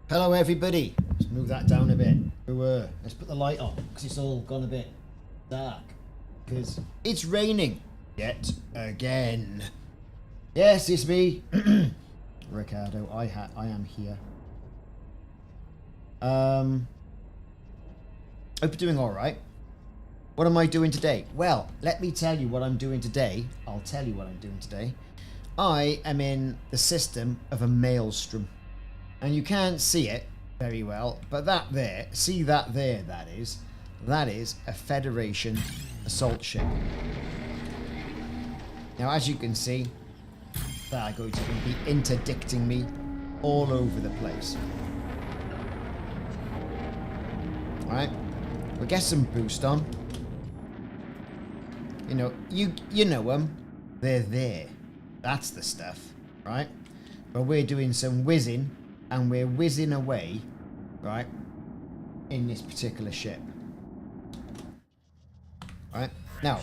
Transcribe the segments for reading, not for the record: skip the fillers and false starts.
Hello everybody. Let's move that down a bit. Let's put the light on because it's all gone a bit dark. Because it's raining yet again. Yes, it's me, Ricardo. I am here. Hope you're doing all right. What am I doing today? Well, let me tell you what I'm doing today. I'll tell you what I'm doing today. I am in the system of a Maelstrom. And you can't see it very well, but that there, see that there, that is a Federation assault ship. Now, as you can see, they are going to be interdicting me all over the place. Alright, we'll get some boost on. You know, you know them. They're there. That's the stuff, right? But we're doing some whizzing. And we're whizzing away, right, in this particular ship. Right? Now,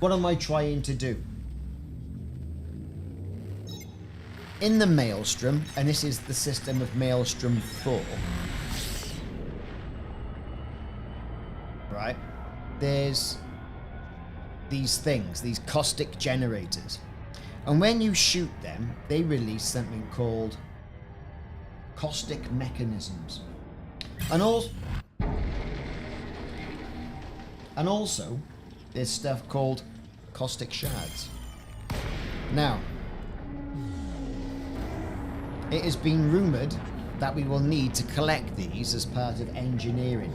what am I trying to do? In the Maelstrom, and this is the system of Maelstrom 4, right, there's these things, these caustic generators. And when you shoot them, they release something called caustic mechanisms, and also there's stuff called caustic shards. Now, it has been rumoured that we will need to collect these as part of engineering.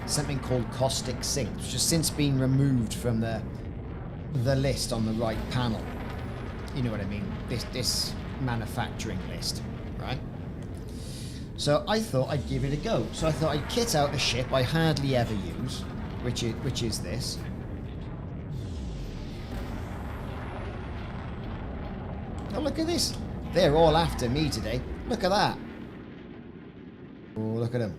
Something called caustic sinks, which has since been removed from the list on the right panel. You know what I mean? This manufacturing list. Right? So I thought I'd give it a go. So I thought I'd kit out a ship I hardly ever use, which is this. Oh, look at this. They're all after me today. Look at that. Oh, look at them.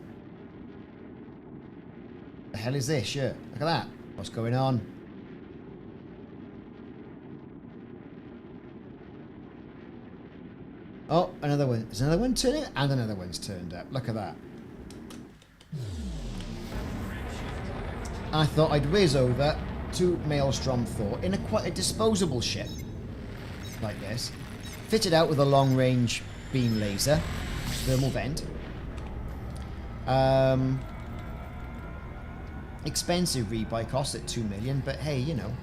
The hell is this? Yeah, look at that. What's going on? Oh, another one. There's another one turning, and another one's turned up. Look at that. I thought I'd whiz over to Maelstrom 4 in quite a disposable ship, like this, fitted out with a long-range beam laser, thermal vent. Expensive rebuy, cost at 2 million, but hey, you know.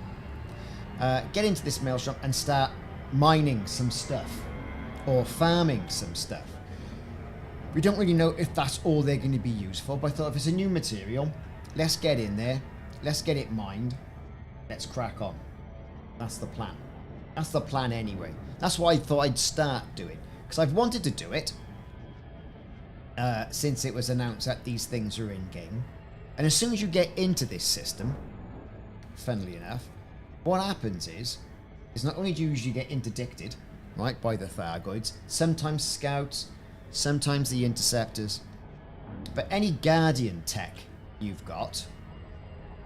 Get into this Maelstrom and start mining some stuff. Or farming some stuff. We don't really know if that's all they're going to be used for, but I thought if it's a new material, let's get in there, let's get it mined, let's crack on. That's the plan. That's the plan anyway. That's what I thought I'd start doing, because I've wanted to do it since it was announced that these things are in game. And as soon as you get into this system, funnily enough, what happens is not only do you usually get interdicted, right, by the Thargoids, sometimes scouts, sometimes the interceptors, but any Guardian tech you've got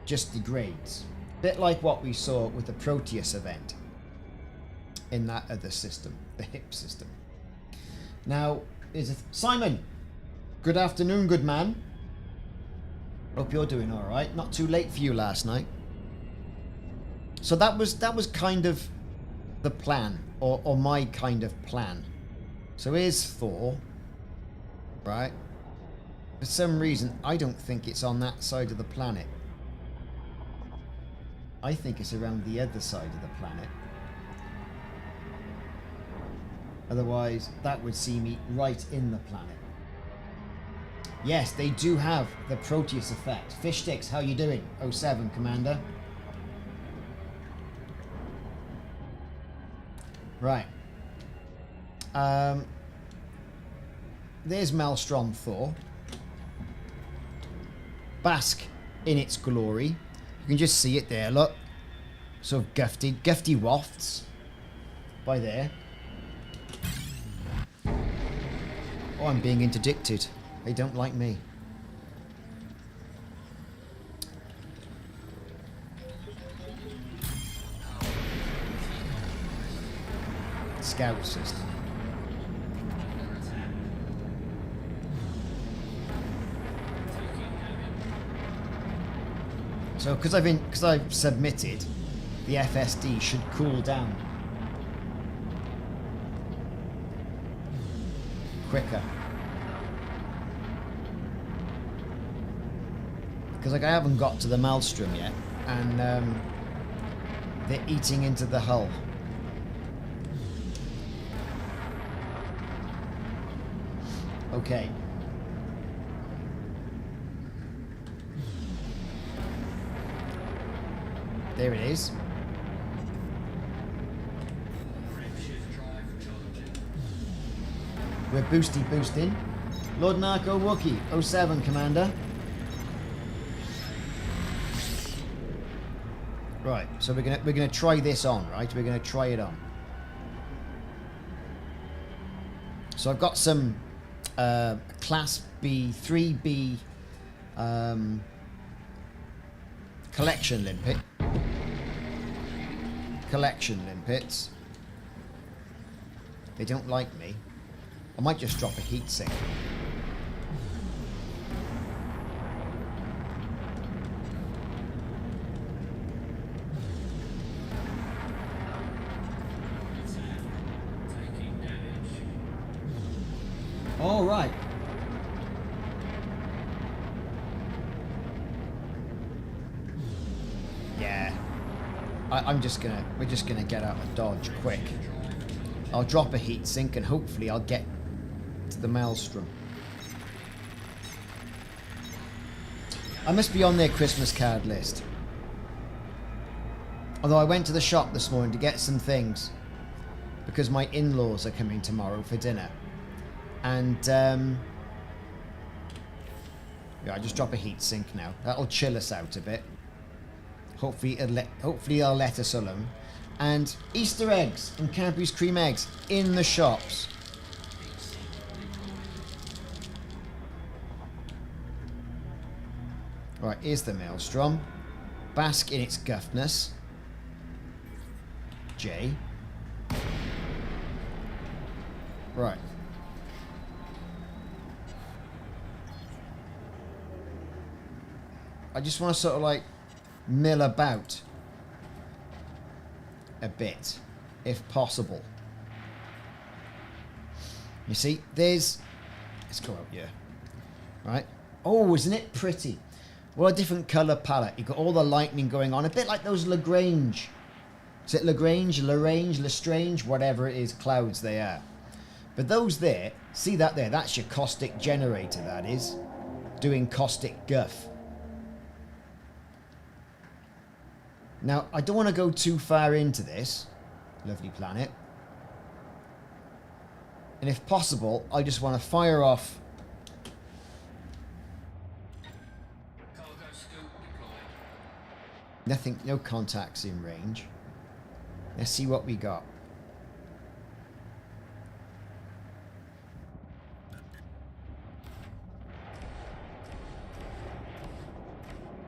just degrades. A bit like what we saw with the Proteus event in that other system, the HIP system. Now, Simon, good afternoon, good man. Hope you're doing all right. Not too late for you last night. So that was kind of the plan. Or my kind of plan. So here's 4. Right? For some reason, I don't think it's on that side of the planet. I think it's around the other side of the planet. Otherwise, that would see me right in the planet. Yes, they do have the Proteus effect. Fish Sticks, how you doing? 07, Commander. Right. There's Maelstrom 4. Bask in its glory. You can just see it there, look. Sort of gufty wafts. By there. Oh, I'm being interdicted. They don't like me. scout system. So because I've submitted, the FSD should cool down quicker. Because like I haven't got to the Maelstrom yet, and they're eating into the hull. Okay. There it is. We're boosting. Lord Narco Wookie, 07 Commander. Right, so we're gonna try this on, right? We're gonna try it on. So I've got some Class B, 3B collection limpets. They don't like me. I might just drop a heat sink. All right. Yeah. We're just gonna get out of Dodge quick. I'll drop a heat sink and hopefully I'll get to the Maelstrom. I must be on their Christmas card list. Although I went to the shop this morning to get some things because my in-laws are coming tomorrow for dinner. And yeah, I just drop a heat sink now. That'll chill us out a bit. Hopefully I'll let us alone. And Easter eggs and Cadbury's cream eggs in the shops. Right, here's the Maelstrom. Bask in its guffness. J. Right. I just want to sort of like mill about a bit, if possible. You see, let's go out here. Right. Oh, isn't it pretty? What a different colour palette. You've got all the lightning going on, a bit like those Lagrange. Is it Lagrange, Lestrange, whatever it is, clouds they are. But those there, see that there? That's your caustic generator, that is. Doing caustic guff. Now, I don't want to go too far into this lovely planet. And if possible, I just want to fire off nothing, no contacts in range. Let's see what we got.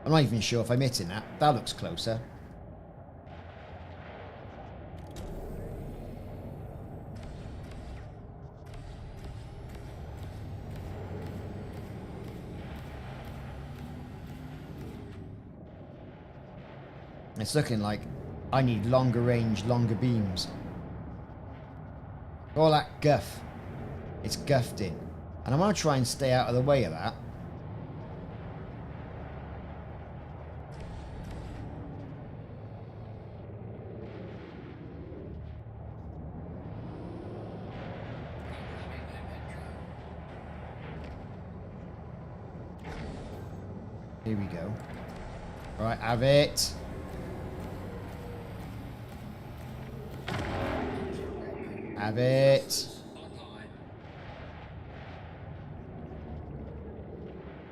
I'm not even sure if I'm hitting that. That looks closer. It's looking like I need longer range, longer beams. All that guff. It's guffed in. And I'm going to try and stay out of the way of that. Here we go. Right, have it. Have it.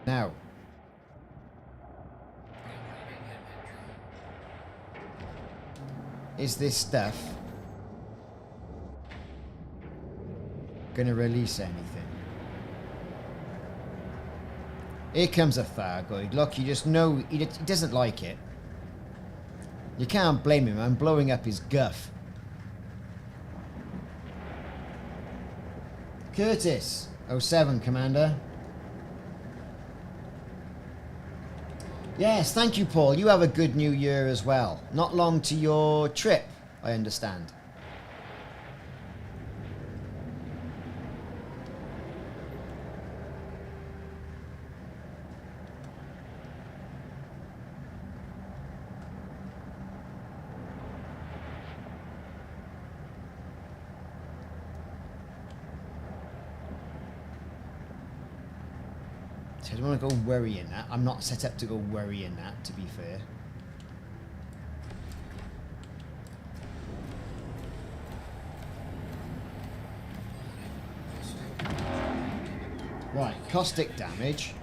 Now. Is this stuff gonna release anything? Here comes a Thargoid. Look, you just know he doesn't like it. You can't blame him. I'm blowing up his guff. Curtis, 07 Commander. Yes, thank you, Paul. You have a good new year as well. Not long to your trip, I understand. I don't want to go worrying that. I'm not set up to go worrying that, to be fair. Right, caustic damage.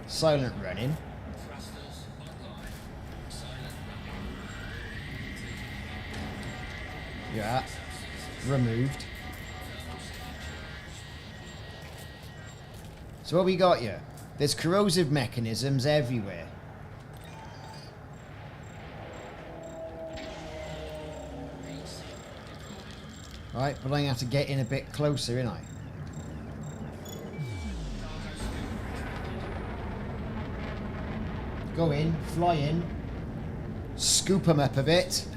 Silent running. Yeah. Removed. So what we got here? There's corrosive mechanisms everywhere. Right, but I'm going to have to get in a bit closer, ain't I? Go in, fly in, scoop them up a bit.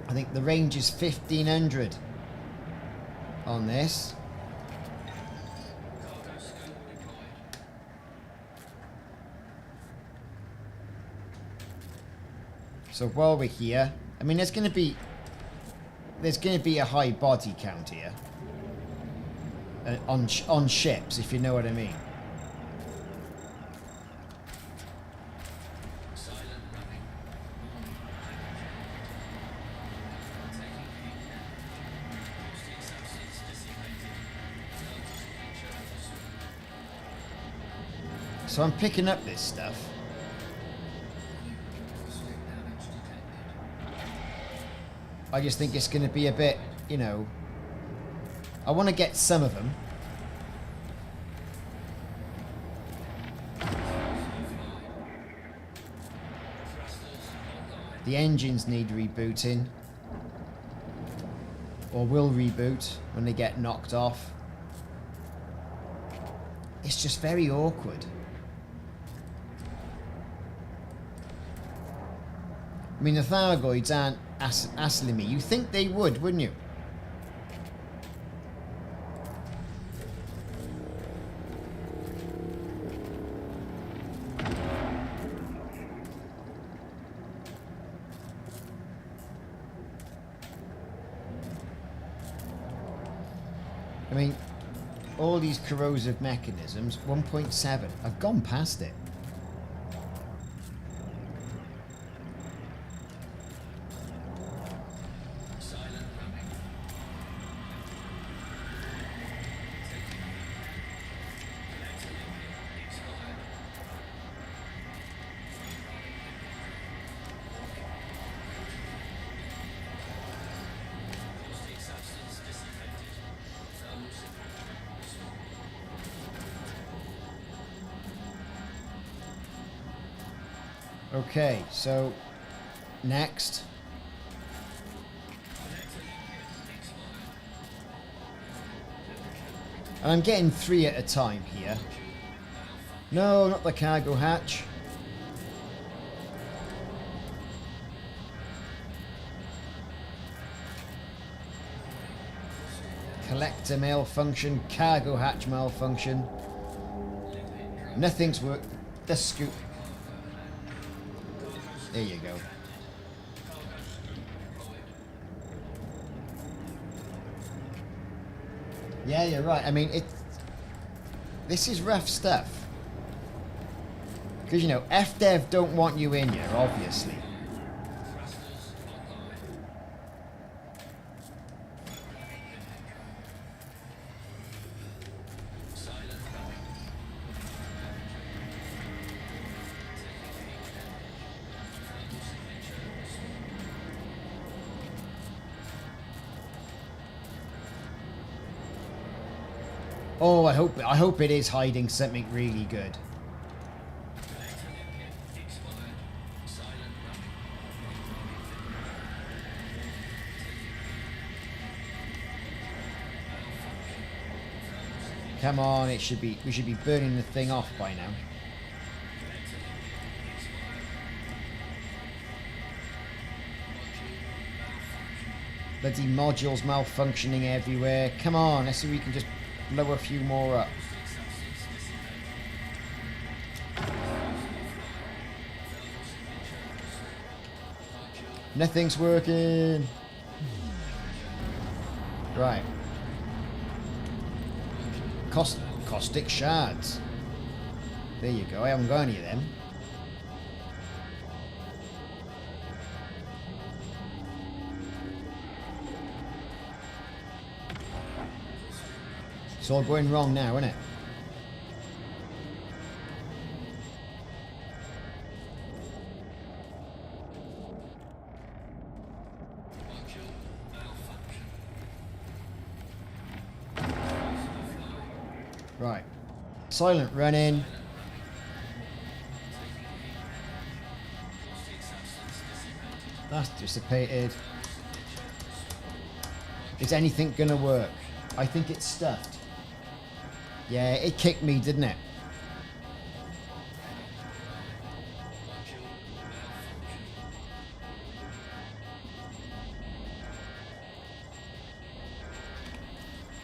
I think the range is 1500 on this. So while we're here, I mean, there's going to be a high body count here on ships, if you know what I mean. So I'm picking up this stuff. I just think it's going to be a bit, you know... I want to get some of them. The engines need rebooting. Or will reboot when they get knocked off. It's just very awkward. I mean, the Thargoids aren't hassling me. You think they would, wouldn't you? I mean, all these corrosive mechanisms, 1.7. I've gone past it. Okay, so next. And I'm getting 3 at a time here. No, not the cargo hatch. Collector malfunction, cargo hatch malfunction. Nothing's worked. The scoop. There you go. Yeah, you're right. I mean, this is rough stuff. Because, you know, FDev don't want you in here, obviously. Oh, I hope it is hiding something really good. Come on, we should be burning the thing off by now. Bloody modules malfunctioning everywhere. Come on, let's see if we can just blow a few more up. Nothing's working. Right. Caustic shards. There you go. I haven't got any of them. It's all going wrong now, isn't it? Right. Silent running. That's dissipated. Is anything gonna work? I think it's stuffed. Yeah, it kicked me, didn't it?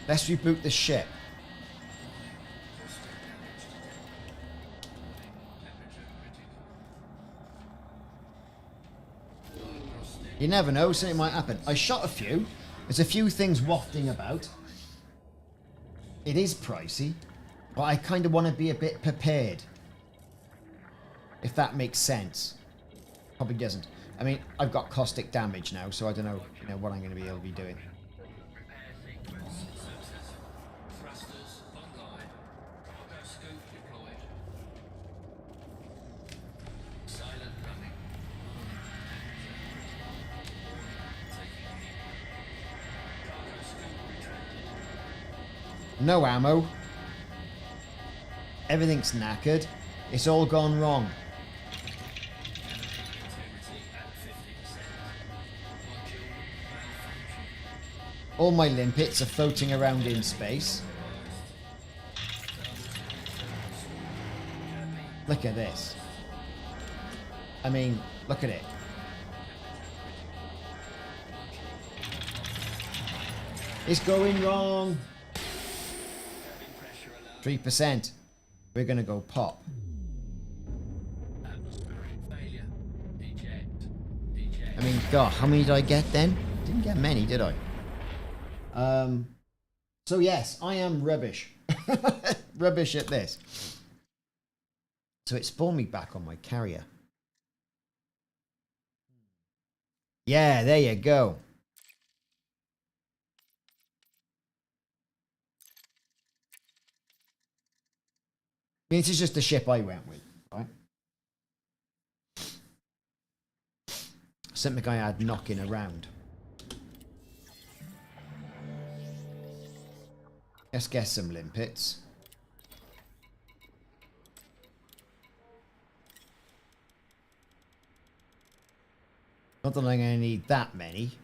Let's reboot the ship. You never know, something might happen. I shot a few. There's a few things wafting about. It is pricey, but I kind of want to be a bit prepared. If that makes sense. Probably doesn't. I mean, I've got caustic damage now, so I don't know, what I'm going to be able to be doing. No ammo. Everything's knackered. It's all gone wrong. All my limpets are floating around in space. Look at this. I mean, look at it. It's going wrong. 3%. We're gonna go pop. I mean, God, how many did I get then? Didn't get many, did I? So yes, I am rubbish. Rubbish at this. So it spawned me back on my carrier. Yeah, there you go. I mean, this is just the ship I went with, right? Something I had knocking around. Let's get some limpets. Not that I'm going to need that many.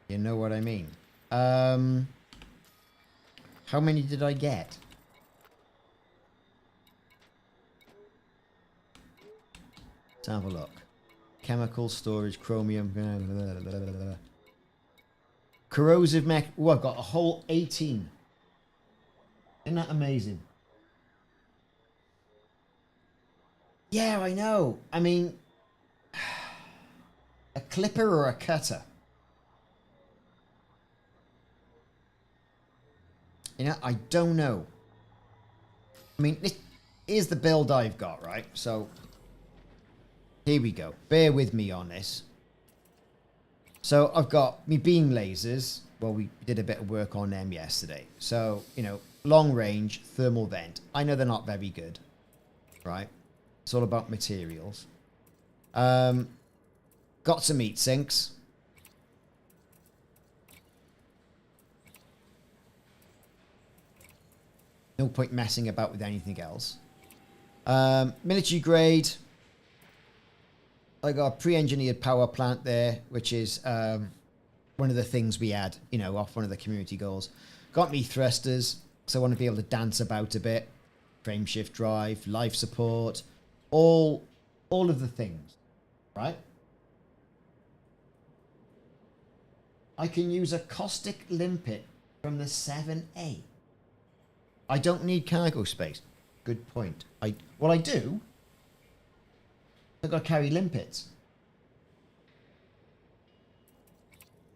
You know what I mean. How many did I get? Let's have a look. Chemical storage, chromium. Blah, blah, blah, blah. Corrosive mech. Oh, I've got a whole 18. Isn't that amazing? Yeah, I know. I mean, a clipper or a cutter? I don't know. I mean, this is the build I've got, right? So, here we go. Bear with me on this. So, I've got me beam lasers. Well, we did a bit of work on them yesterday. So, long range, thermal vent. I know they're not very good, right? It's all about materials. Got some heat sinks. No point messing about with anything else. Military grade. I got a pre-engineered power plant there, which is one of the things we had, off one of the community goals. Got me thrusters. So I want to be able to dance about a bit. Frame shift drive, life support, all of the things, right? I can use a caustic limpet from the 7A. I don't need cargo space. Good point. Well, I do. I've got to carry limpets.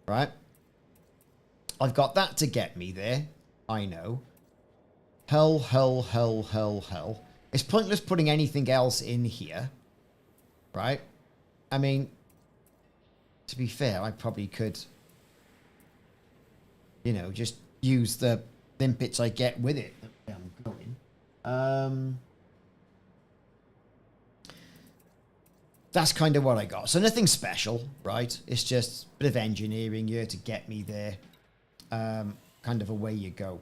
Right? I've got that to get me there. I know. Hell. It's pointless putting anything else in here. Right? I mean, to be fair, I probably could, you know, just use the limpets I get with it. I'm going. That's kind of what I got. So nothing special, right? It's just a bit of engineering here to get me there. Kind of away you go.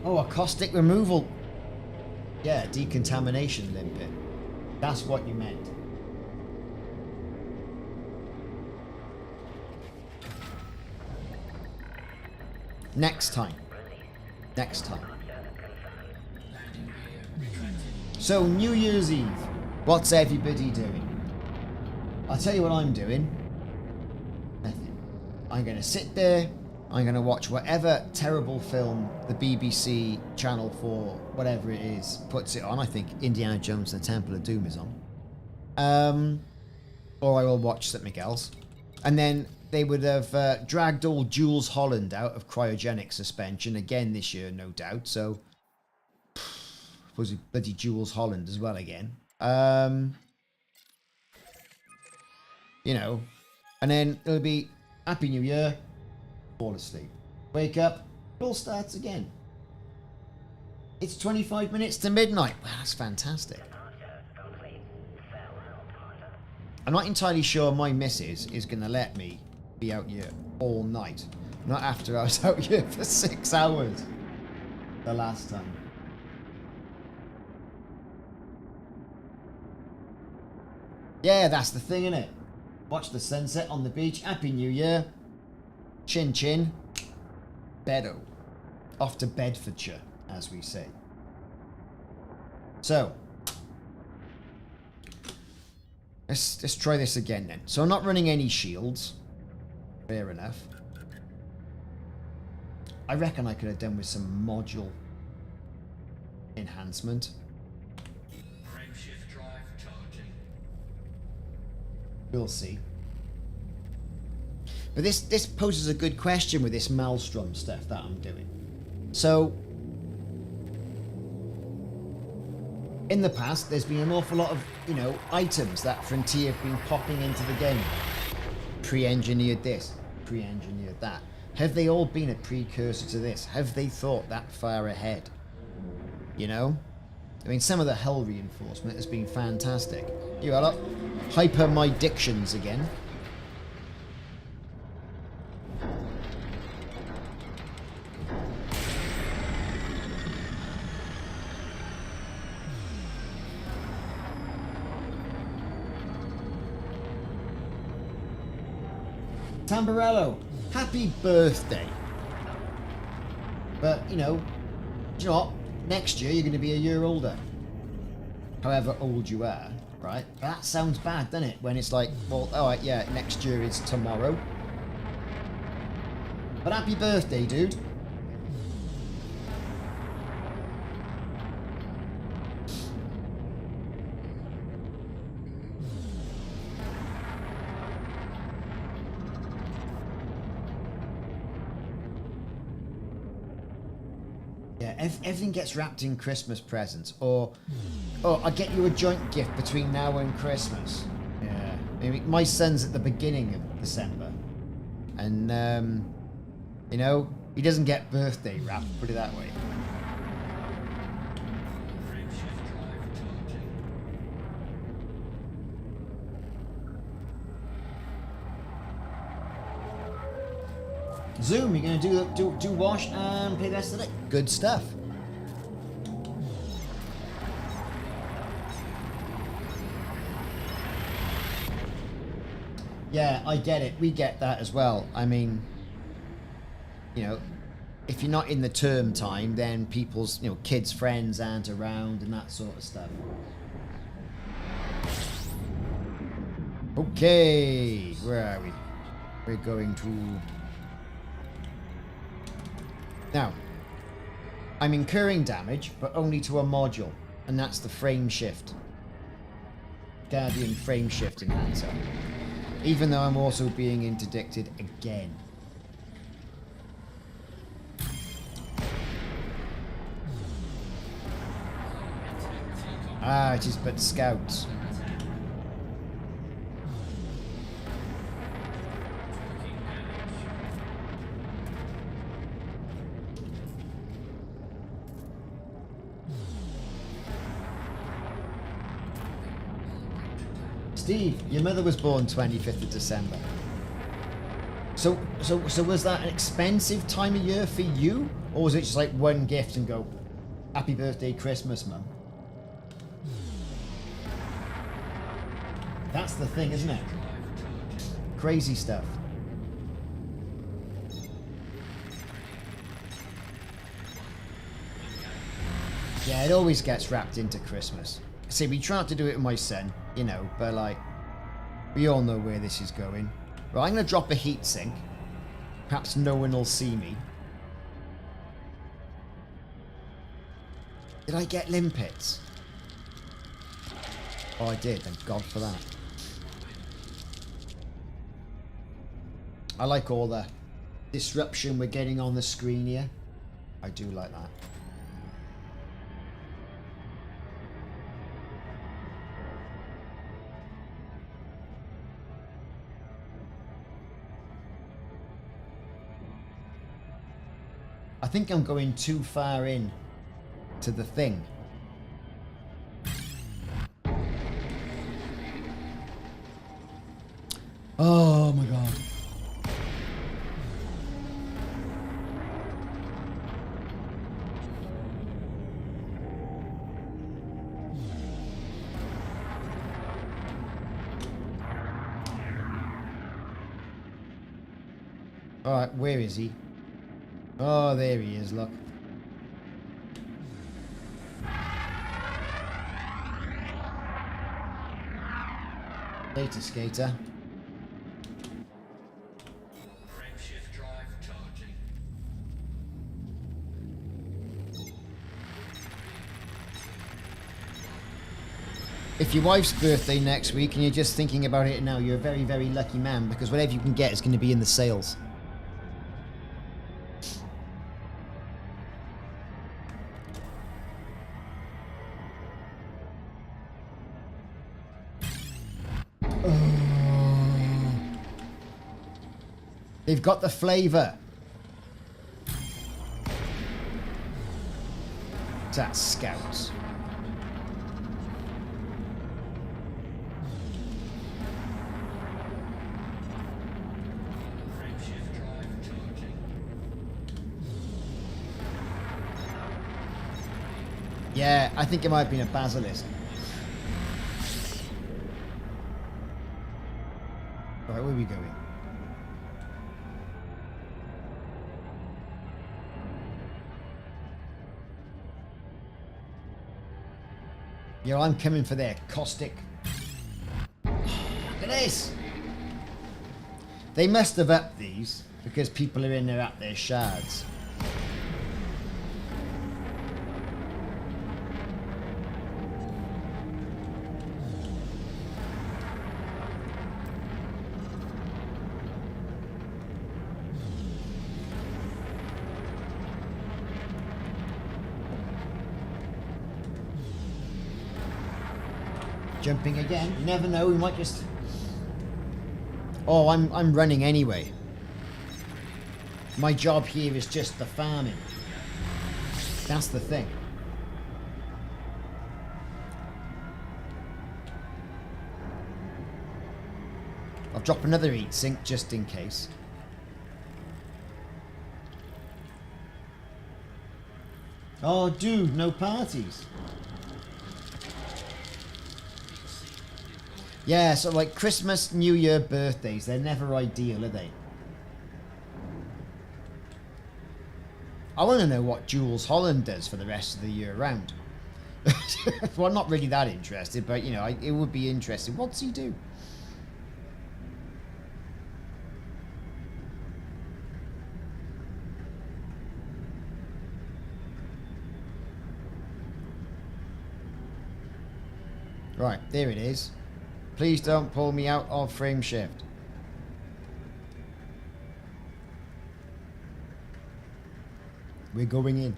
Oh, a caustic removal. Yeah, decontamination limpet. That's what you meant. Next time. Next time. So, New Year's Eve. What's everybody doing? I'll tell you what I'm doing. Nothing. I'm going to sit there. I'm going to watch whatever terrible film the BBC Channel 4, whatever it is, puts it on. I think Indiana Jones and the Temple of Doom is on. Or I will watch something else. And then they would have dragged old Jules Holland out of cryogenic suspension again this year, no doubt. So, was it bloody Jules Holland as well again? You know, and then it'll be Happy New Year, fall asleep. Wake up, it all starts again. It's 25 minutes to midnight. Wow, that's fantastic. I'm not entirely sure my missus is going to let me be out here all night. Not after I was out here for 6 hours the last time. Yeah, that's the thing, innit? Watch the sunset on the beach. Happy New Year. Chin chin. Beddo. Off to Bedfordshire, as we say. So, let's try this again then. So I'm not running any shields. Fair enough. I reckon I could have done with some module enhancement. Frameshift drive charging. We'll see. But this poses a good question with this Maelstrom stuff that I'm doing. So, in the past, there's been an awful lot of, you know, items that Frontier have been popping into the game. Pre-engineered this, pre-engineered that. Have they all been a precursor to this? Have they thought that far ahead? You know? I mean, some of the hull reinforcement has been fantastic. You got up, hyper my dictions again. Tamburello, happy birthday. But, you know what? Next year you're going to be a year older. However old you are, right? That sounds bad, doesn't it? When it's like, well, alright, yeah, next year is tomorrow. But happy birthday, dude. Everything gets wrapped in Christmas presents, or I'll get you a joint gift between now and Christmas. Yeah, maybe my son's at the beginning of December, and you know, he doesn't get birthday wrap. Put it that way. Zoom, you're going to do wash and play the rest of it. Good stuff. Yeah, I get it. We get that as well. I mean, you know, if you're not in the term time, then people's, you know, kids' friends aren't around and that sort of stuff. Okay, where are we? We're going to... Now, I'm incurring damage, but only to a module, and that's the frame shift. Guardian frame shift enhancer. Even though I'm also being interdicted again. Ah, it is but scouts. Steve, your mother was born 25th of December. So was that an expensive time of year for you? Or was it just like one gift and go, happy birthday, Christmas, mum? That's the thing, isn't it? Crazy stuff. Yeah, it always gets wrapped into Christmas. See, we tried to do it with my son, you know, but like, we all know where this is going. Right, I'm going to drop a heat sink. Perhaps no one will see me. Did I get limpets? Oh, I did. Thank God for that. I like all the disruption we're getting on the screen here. I do like that. I think I'm going too far in to the thing. Oh my God. Alright, where is he? Oh, there he is, look. Later, skater. Frameshift drive charging. If your wife's birthday next week and you're just thinking about it now, you're a very, very lucky man, because whatever you can get is going to be in the sales. They've got the flavour. That's scouts. Frameshift drive charging. Yeah, I think it might have been a basilisk. Right, where are we going? Yo, I'm coming for their caustic. Look at this! They must have upped these because people are in there at their shards. Jumping again. You never know, we might just... Oh, I'm running anyway. My job here is just the farming. That's the thing. I'll drop another heat sink just in case. Oh, dude, no parties. Yeah, so like Christmas, New Year, birthdays, they're never ideal, are they? I want to know what Jules Holland does for the rest of the year round. Well, I'm not really that interested, but, you know, it would be interesting. What's he do? Right, there it is. Please don't pull me out of frame shift. We're going in.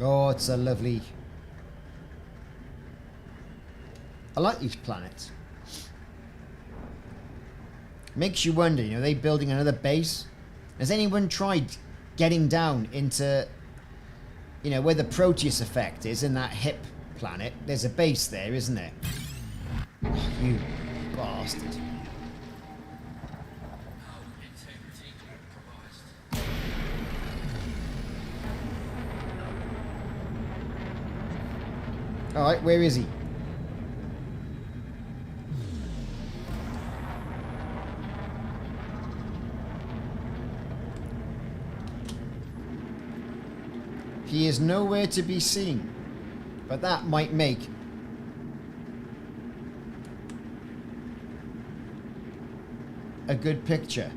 Oh, it's a lovely... I like these planets. Makes you wonder, you know, are they building another base? Has anyone tried getting down into, you know, where the Proteus effect is in that hip planet? There's a base there, isn't there? Oh, you bastard. Hull integrity compromised. Alright, where is he? He is nowhere to be seen. But that might make a good picture.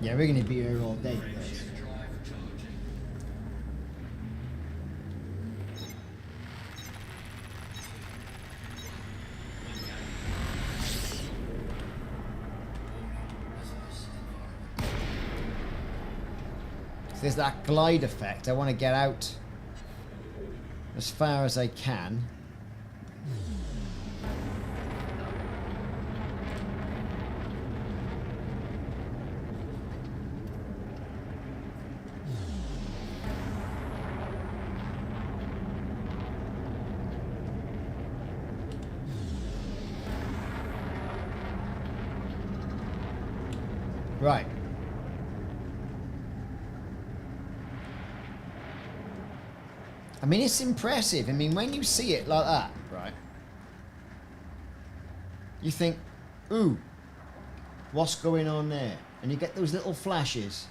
Yeah, we're going to be here all day. Guys. Frameshift drive charging. So there's that glide effect. I want to get out as far as I can. Right. I mean, it's impressive. I mean, when you see it like that, right, you think, ooh, what's going on there? And you get those little flashes.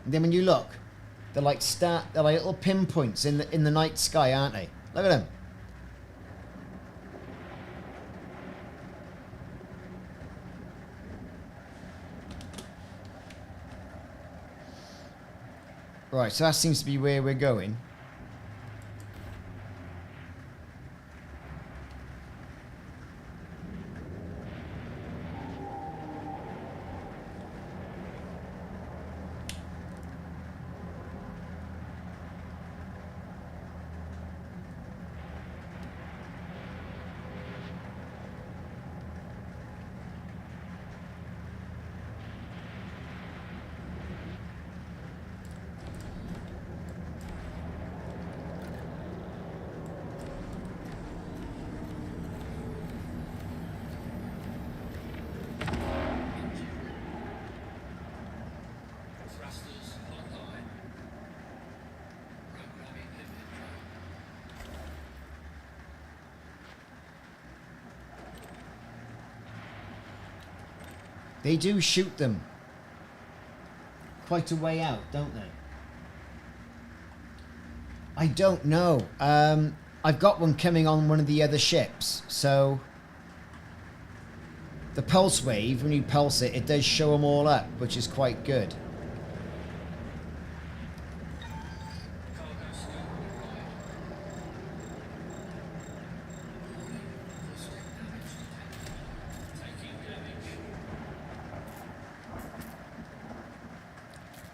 And then when you look, they're like little pinpoints in the night sky, aren't they? Look at them. Right, so that seems to be where we're going. Thrusters online. Programming inventory. They do shoot them quite a way out, don't they? I don't know. I've got one coming on one of the other ships, so the pulse wave, when you pulse it, it does show them all up, which is quite good. Cargo scope online. Caustic damage detected. Taking damage.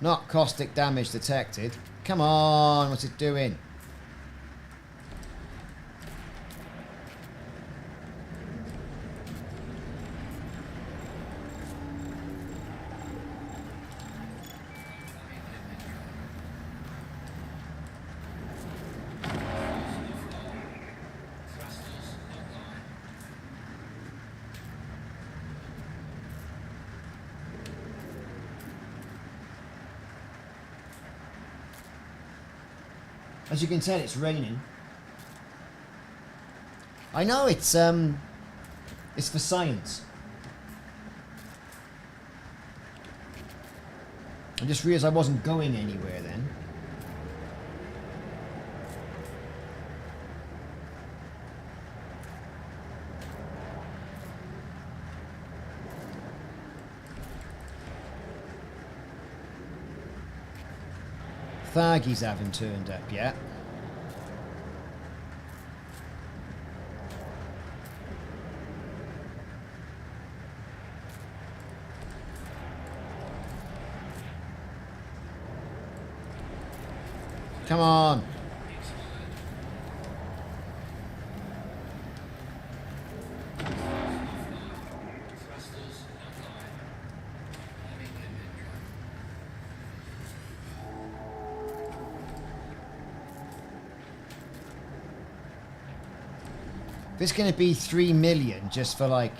Not caustic damage detected. Come on, what's it doing? As you can tell, it's raining. I know it's for science. I just realised I wasn't going anywhere then. Thargies haven't turned up yet. Come on. There's going to be 3 million just for like...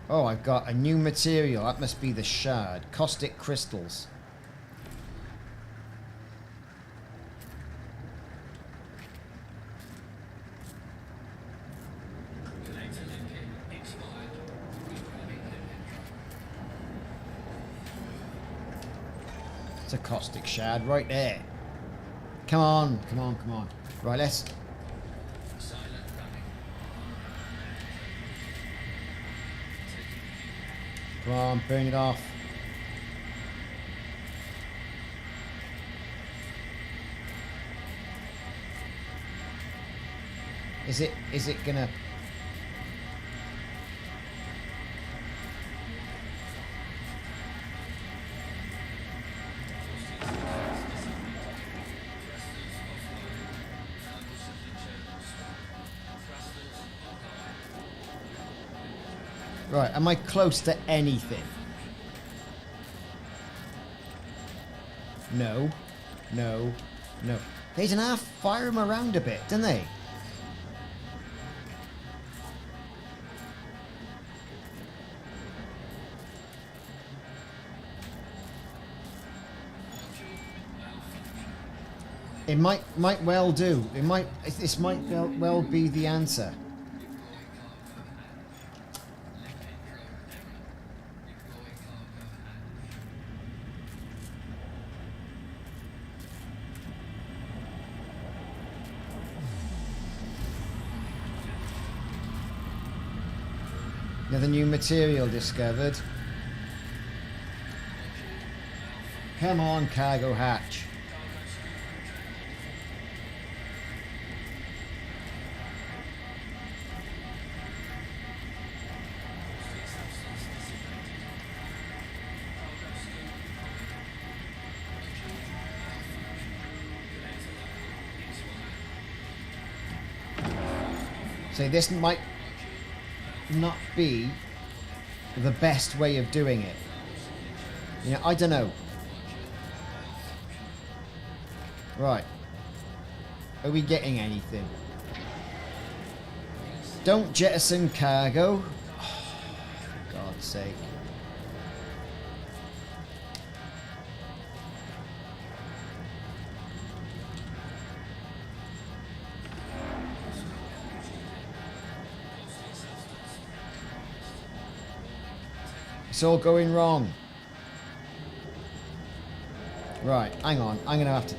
Oh, I've got a new material. That must be the shard. Caustic crystals. It's a caustic shard right there. Come on, come on, come on. Right, let's... Come on, burn it off. Is it gonna... Right, am I close to anything? No. No. No. They didn't have fire them around a bit, didn't they? It might well do. This might well be the answer. Another new material discovered. Come on, cargo hatch. So this might not be the best way of doing it. You know, I don't know. Right. Are we getting anything? Don't jettison cargo. Oh, for God's sake. It's all going wrong. Right, hang on. I'm going to have to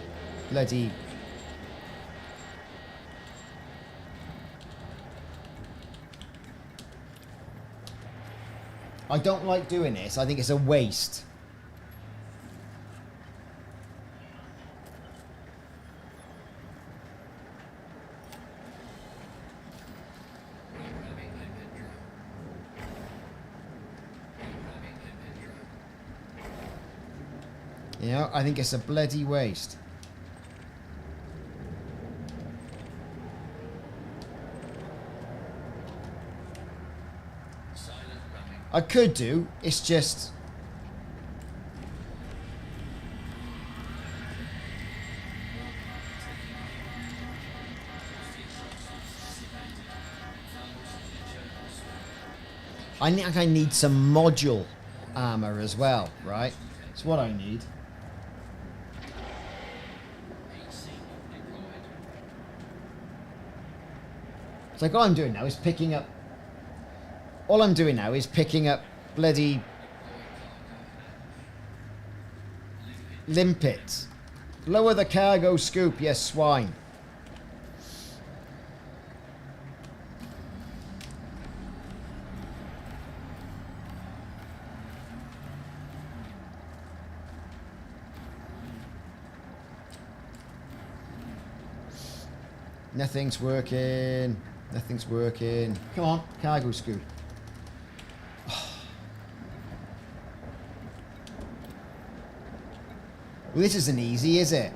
bloody... I don't like doing this. I think it's a waste. You know, I think it's a bloody waste. I could do, it's just... I think I need some module armor as well, right? It's what I need. It's like all I'm doing now is picking up... All I'm doing now is picking up bloody... limpets. Lower the cargo scoop, yes, swine. Nothing's working. Nothing's working. Come on, cargo scoop. Well, this isn't easy, is it?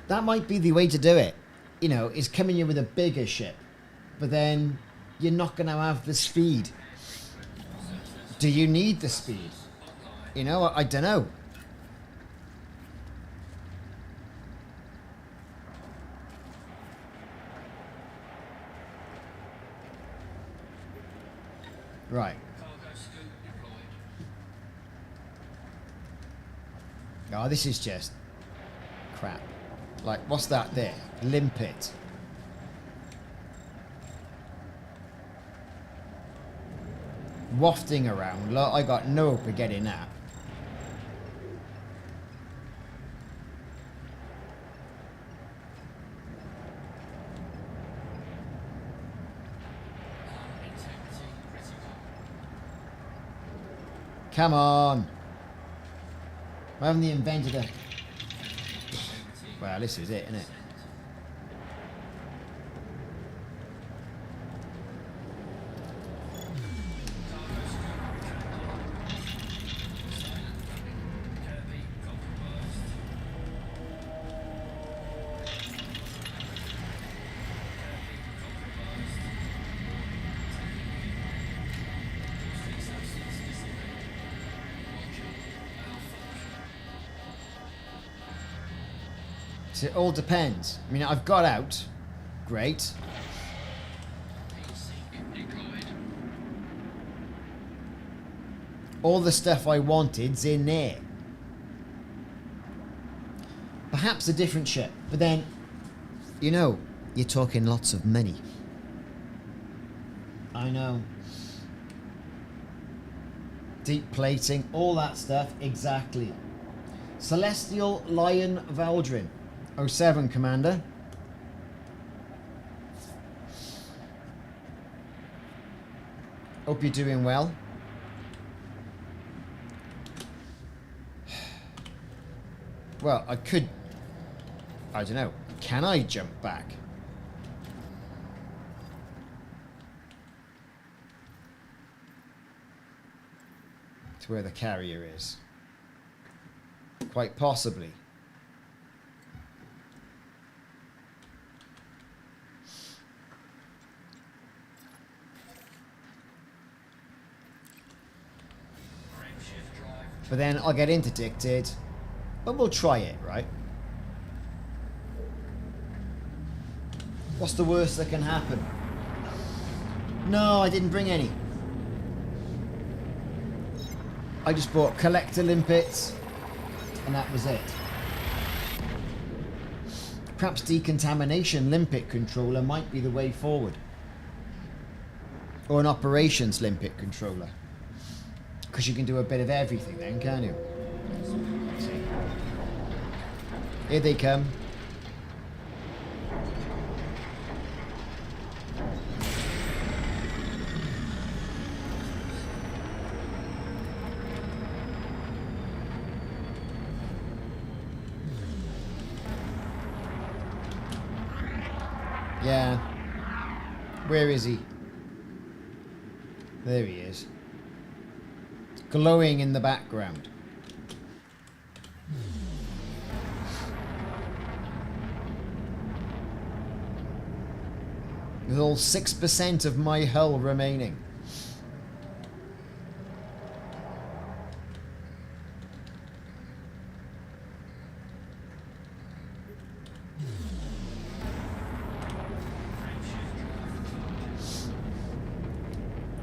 That might be the way to do it. You know, is coming in with a bigger ship. But then you're not going to have the speed. Do you need the speed? You know, I don't know. Right. Oh, this is just crap. Like, what's that there? Limpet. Wafting around. Look, I got no hope of getting that. Come on. I haven't invented a... Well, this is it, isn't it? So it all depends. I mean, I've got out. Great. All the stuff I wanted's in there. Perhaps a different ship. But then, you know, you're talking lots of money. I know. Deep plating, all that stuff, exactly. Celestial Lion Valdrin. 07, Commander. Hope you're doing well. Well, I could... I don't know. Can I jump back? To where the carrier is. Quite possibly. But then I'll get interdicted. But we'll try it, right? What's the worst that can happen? No, I didn't bring any. I just bought collector limpets. And that was it. Perhaps decontamination limpet controller might be the way forward. Or an operations limpet controller. Because you can do a bit of everything then, can't you? Here they come. Yeah. Where is he? There he is. Glowing in the background. With all 6% of my hull remaining.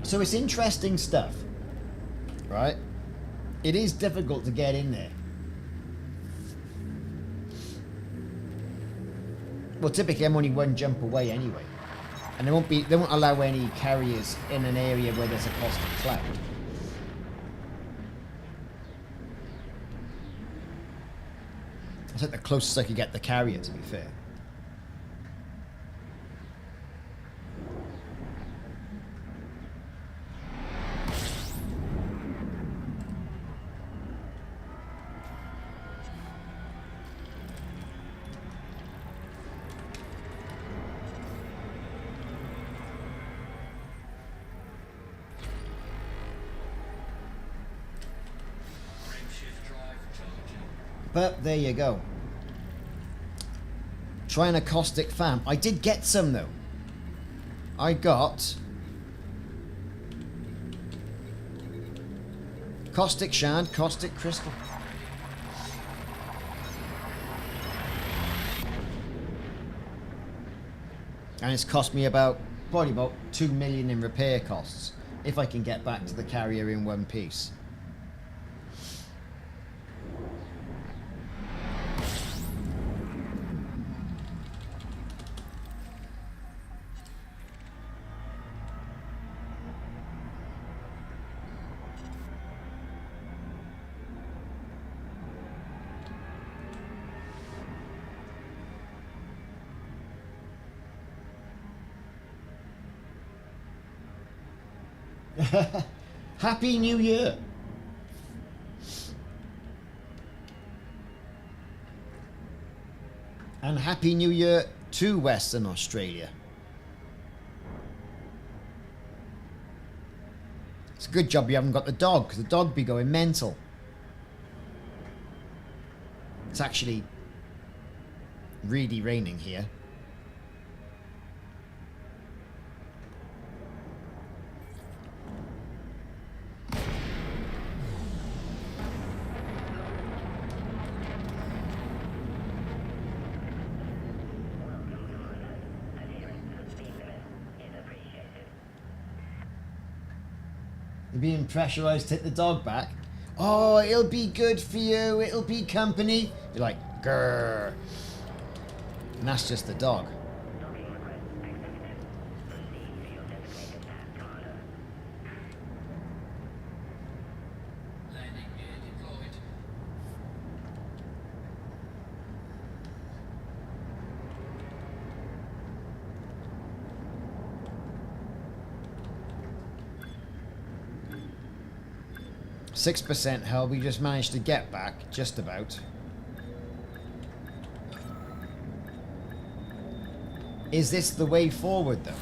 So it's interesting stuff, right? It is difficult to get in there. Well, typically I'm only one jump away anyway. And they won't allow any carriers in an area where there's a caustic cloud. That's like the closest I could get the carrier, to be fair. Frameshift drive charging. But there you go. Trying a caustic fan. I did get some though. I got caustic shard, caustic crystal. And it's cost me probably about 2 million in repair costs if I can get back to the carrier in one piece. Happy New Year! And Happy New Year to Western Australia. It's a good job you haven't got the dog, because the dog be going mental. It's actually really raining here. You're being pressurised to hit the dog back. Oh, it'll be good for you. It'll be company. You're like, grrr. And that's just the dog. Landing gear deployed. %6 hell, we just managed to get back, just about. Is this the way forward, though?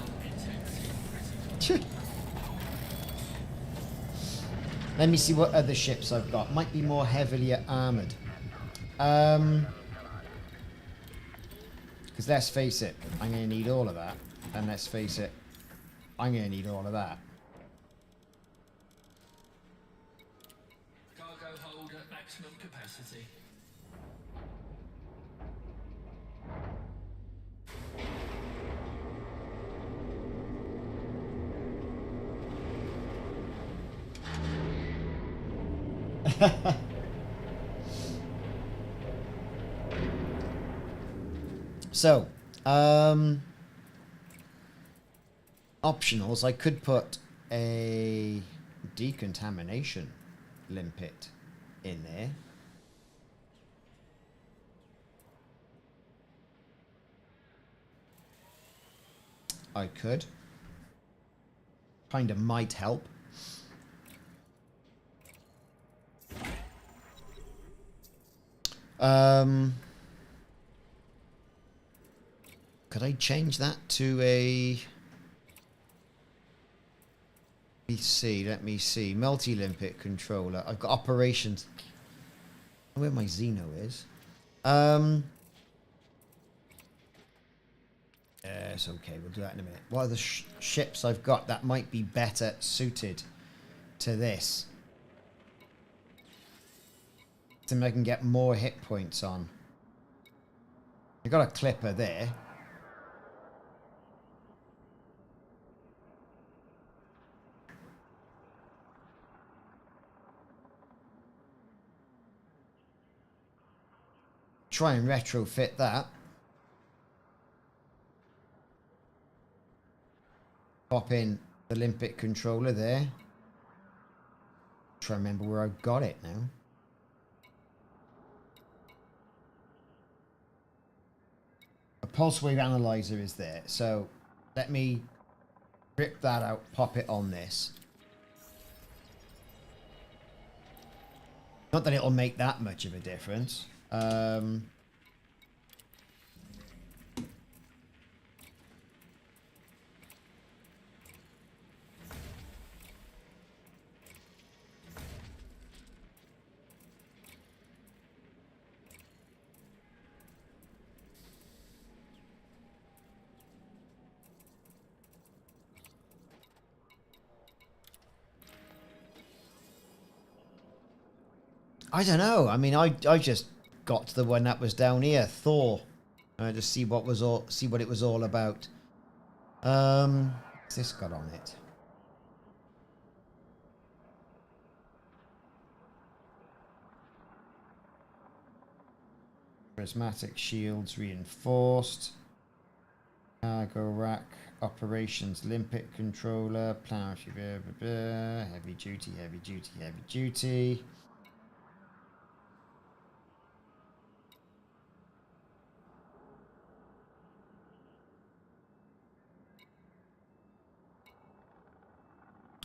Let me see what other ships I've got. Might be more heavily armoured. Because let's face it, I'm going to need all of that. And let's face it, I'm going to need all of that. Cargo hold at maximum capacity. So, optionals, I could put a decontamination limpet in there. I could. Kind of might help. Could I change that to a... Let me see. Multi-limpet controller. I've got operations. Where my Xeno is. It's okay. We'll do that in a minute. What are the ships I've got that might be better suited to this? So I can get more hit points on. I've got a clipper there. try and retrofit that. Pop in the limpet controller there. Try and remember where I've got it now. A pulse wave analyzer is there, so let me rip that out, pop it on this. Not that it'll make that much of a difference. I don't know. I mean, I just got to the one that was down here, Thor, to see what it was all about. What's this got on it? Prismatic shields reinforced. Cargo rack, operations limpet controller, plow, heavy duty, heavy duty, heavy duty.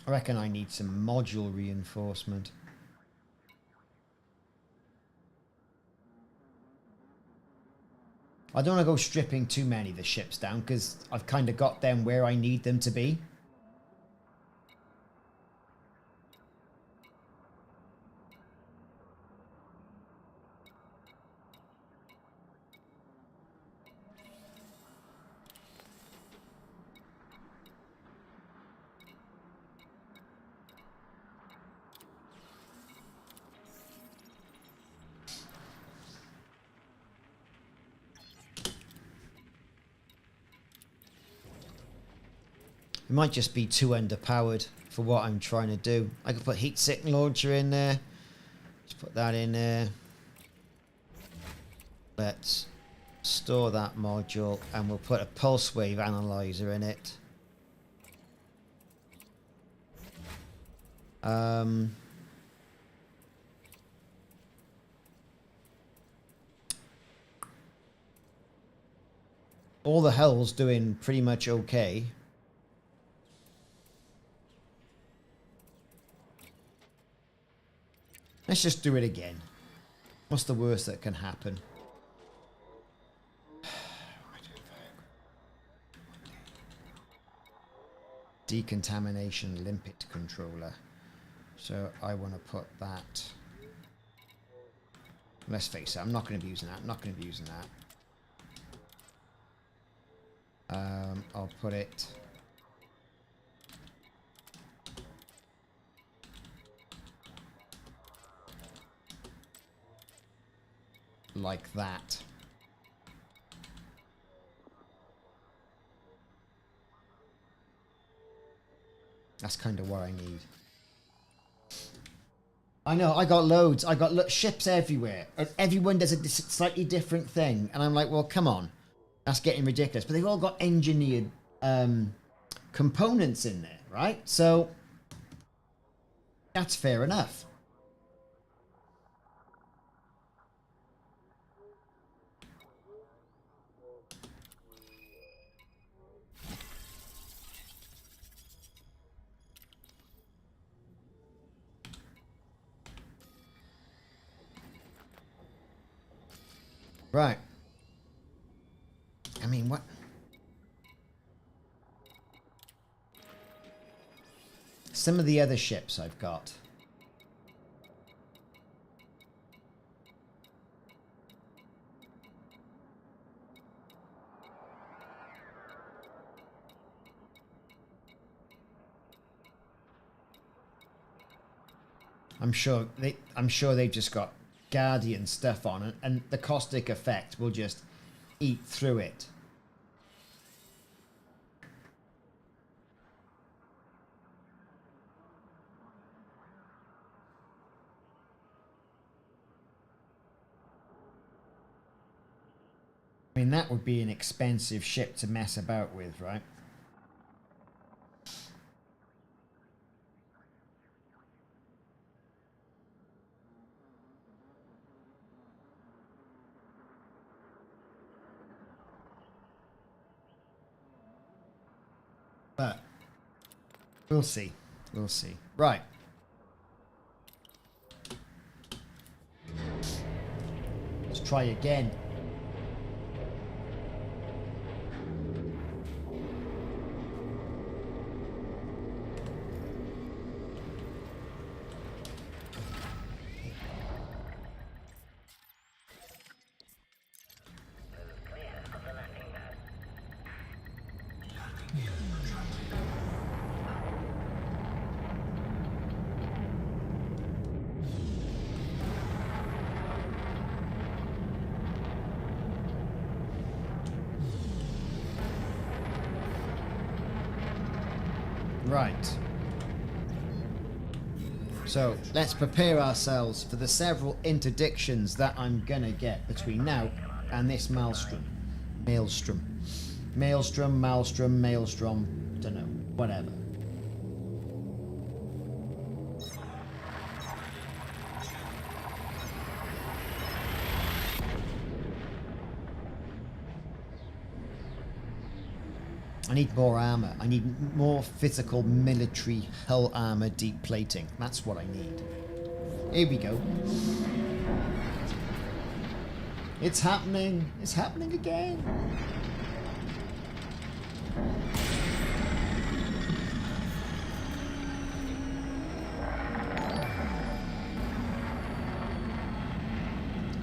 I reckon I need some module reinforcement. I don't want to go stripping too many of the ships down because I've kind of got them where I need them to be. It might just be too underpowered for what I'm trying to do. I could put heat sink launcher in there. Just put that in there. Let's store that module and we'll put a pulse wave analyzer in it. All the hull's doing pretty much okay. Let's just do it again. What's the worst that can happen? Decontamination limpet controller. So I want to put that. Let's face it, I'm not going to be using that. I'm not going to be using that. I'll put it like that. That's kind of what I need. I know, I got loads. I got ships everywhere. Everyone does a slightly different thing. And I'm like, well, come on. That's getting ridiculous. But they've all got engineered components in there, right? So that's fair enough. Right. I mean, what? Some of the other ships I've got. I'm sure they've just got Guardian stuff on it, and the caustic effect will just eat through it. I mean, that would be an expensive ship to mess about with, right? But we'll see. We'll see. Right. Let's try again. Right. So, let's prepare ourselves for the several interdictions that I'm gonna get between now and this Maelstrom. Maelstrom. Maelstrom, Maelstrom, Maelstrom, dunno, whatever. I need more armor. I need more physical military hull armor deep plating. That's what I need. Here we go. It's happening. It's happening again.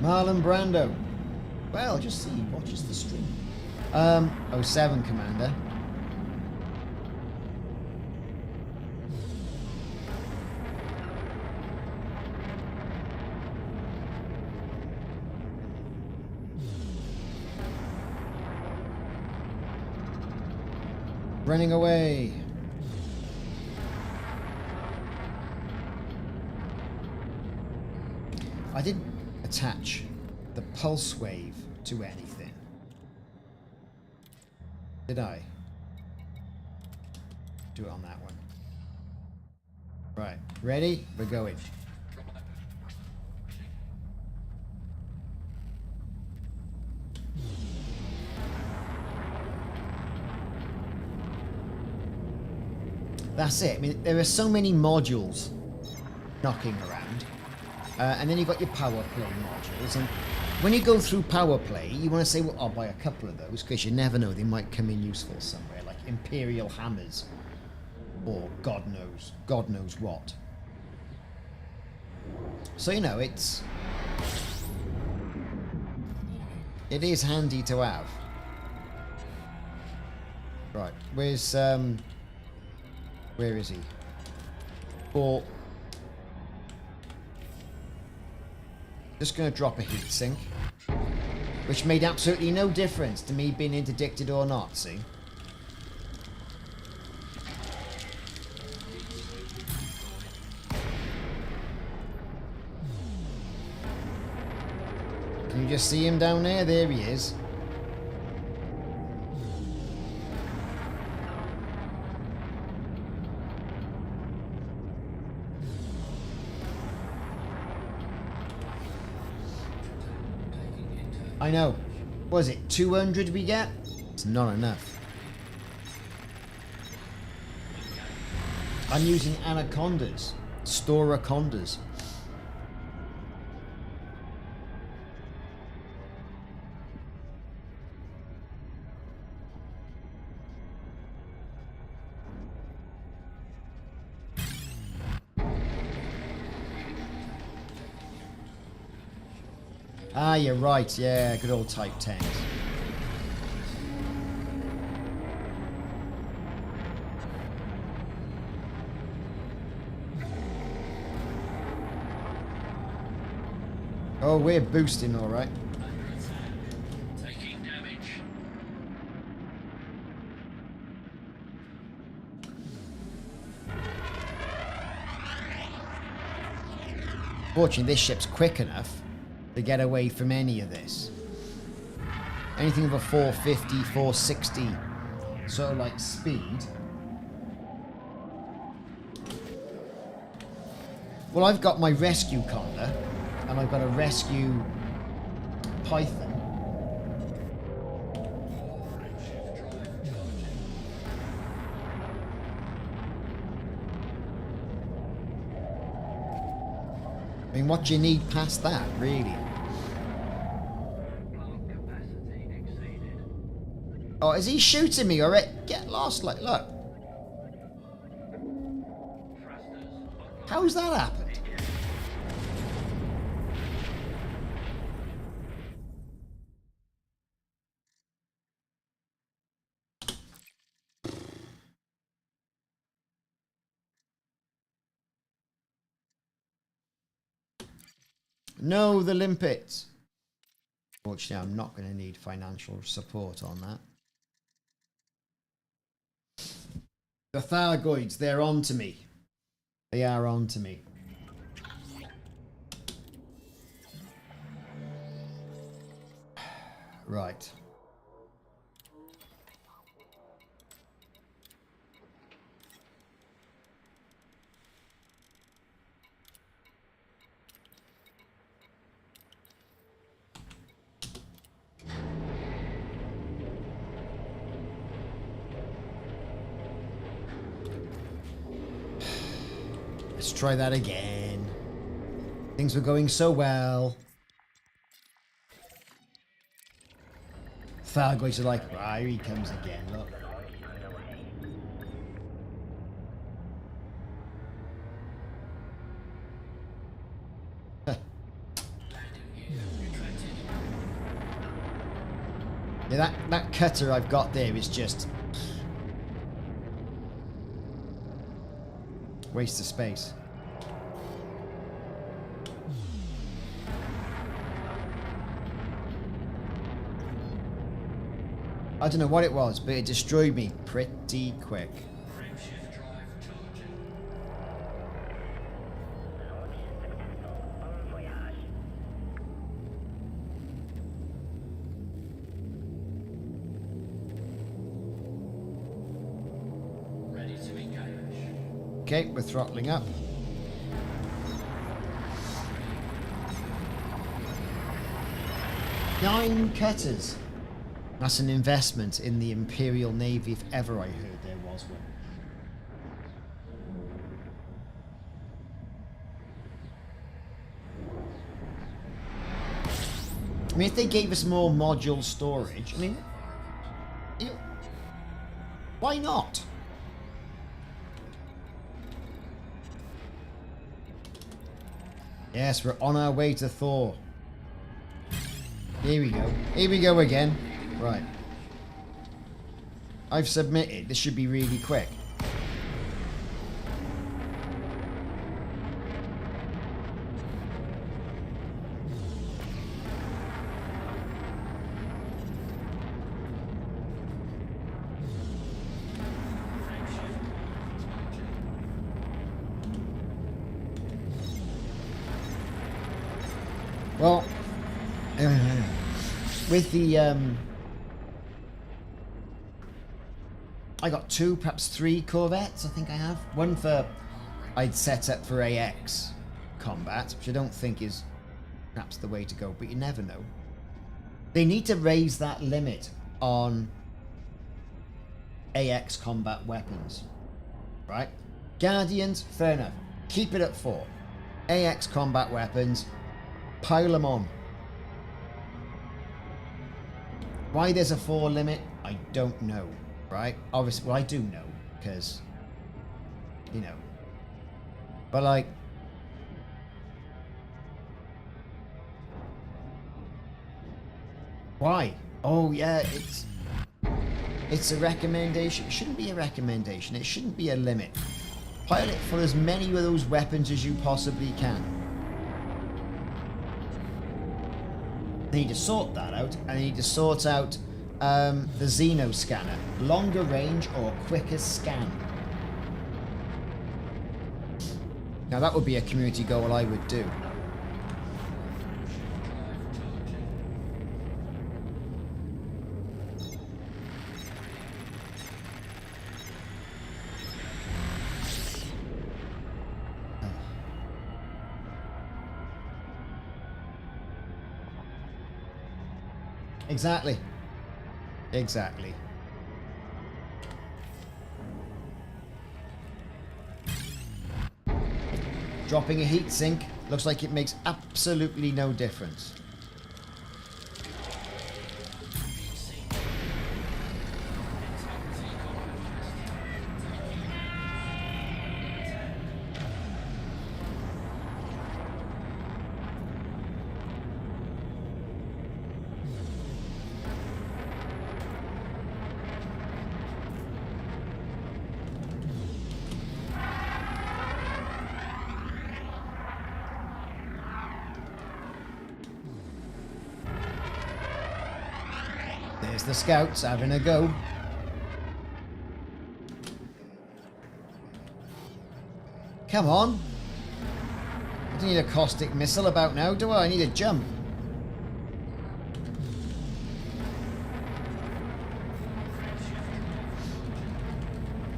Marlon Brando. Well, just see. Watches the stream. 07 Commander. Running away. I didn't attach the pulse wave to anything, did I? Do it on that one. Right, ready? We're going. That's it. I mean, there are so many modules knocking around. And then you've got your power play modules. And when you go through power play, you want to say, well, I'll buy a couple of those, because you never know, they might come in useful somewhere, like Imperial Hammers. Or God knows what. So, you know, it is handy to have. Right, where is he? Or just going to drop a heatsink, which made absolutely no difference to me being interdicted or not, see? Can you just see him down there? There he is. I know. What is it? 200 we get? It's not enough. I'm using anacondas. Storacondas. Ah, you're right. Yeah, good old Type 10s. Oh, we're boosting all right. Taking damage. Fortunately, this ship's quick enough to get away from any of this. anything of a 450, 460 sort of like speed. Well, I've got my rescue conda, and I've got a rescue python. I mean, what do you need past that, really? Plant capacity exceeded. Oh, is he shooting me already? Get lost, like, look. Thrusters. How's that happened? No, the limpets. Fortunately, I'm not going to need financial support on that. The Thargoids, they're on to me. They are on to me. Right. Let's try that again. Things were going so well. Thargoids are like, ah, here he comes again, look. Yeah, that cutter I've got there is just waste of space. I don't know what it was, but it destroyed me pretty quick. Frameshift drive charging. Ready to engage. Okay, we're throttling up. Nine cutters. That's an investment in the Imperial Navy if ever I heard there was one. I mean, if they gave us more module storage, I mean, why not? Yes, we're on our way to Thor. Here we go. Here we go again. Right. I've submitted. This should be really quick. Well, with the I got two, perhaps three Corvettes, I think I have. One for I'd set up for AX combat, which I don't think is perhaps the way to go, but you never know. They need to raise that limit on AX combat weapons, right? Guardians, fair enough. Keep it at 4. AX combat weapons, pile them on. Why there's a 4 limit, I don't know, right? Obviously, well, I do know, because, you know. But, like, why? Oh, yeah, it's a recommendation. It shouldn't be a recommendation. It shouldn't be a limit. Pile it for as many of those weapons as you possibly can. They need to sort that out, and they need to sort out the Xeno scanner. Longer range or quicker scan. Now that would be a community goal I would do. Exactly. Exactly. Dropping a heat sink looks like it makes absolutely no difference. There's the scouts having a go. Come on. I don't need a caustic missile about now, do I? I need a jump.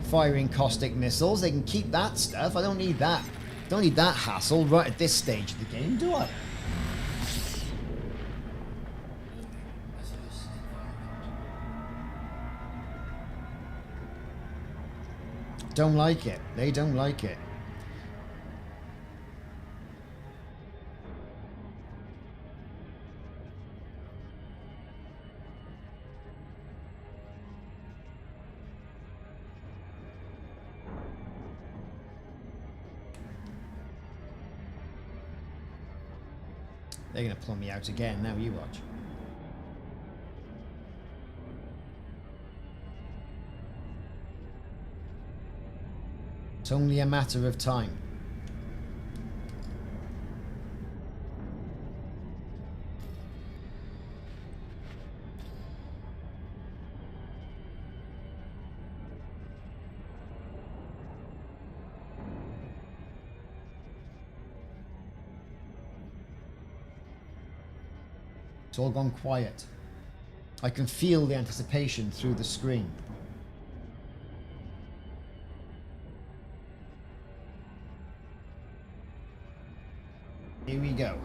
Firing caustic missiles, they can keep that stuff. I don't need that. Don't need that hassle right at this stage of the game, do I? Don't like it. They don't like it. They're going to pull me out again. Now you watch. It's only a matter of time. It's all gone quiet. I can feel the anticipation through the screen. Here we go.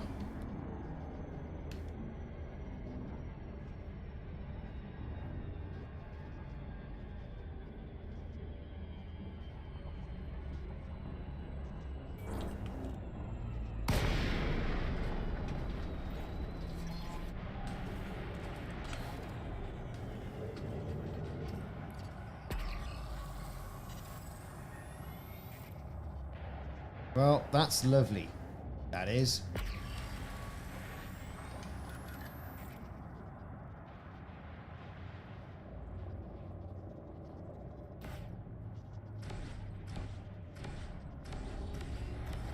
Well, that's lovely. That is.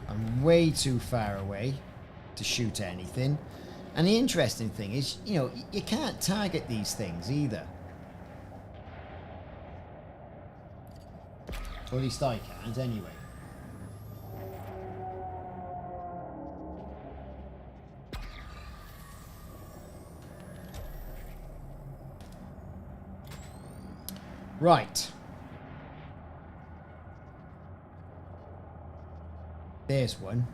I'm way too far away to shoot anything. And the interesting thing is, you know, you can't target these things either. Or at least I can't anyway. Right. There's one.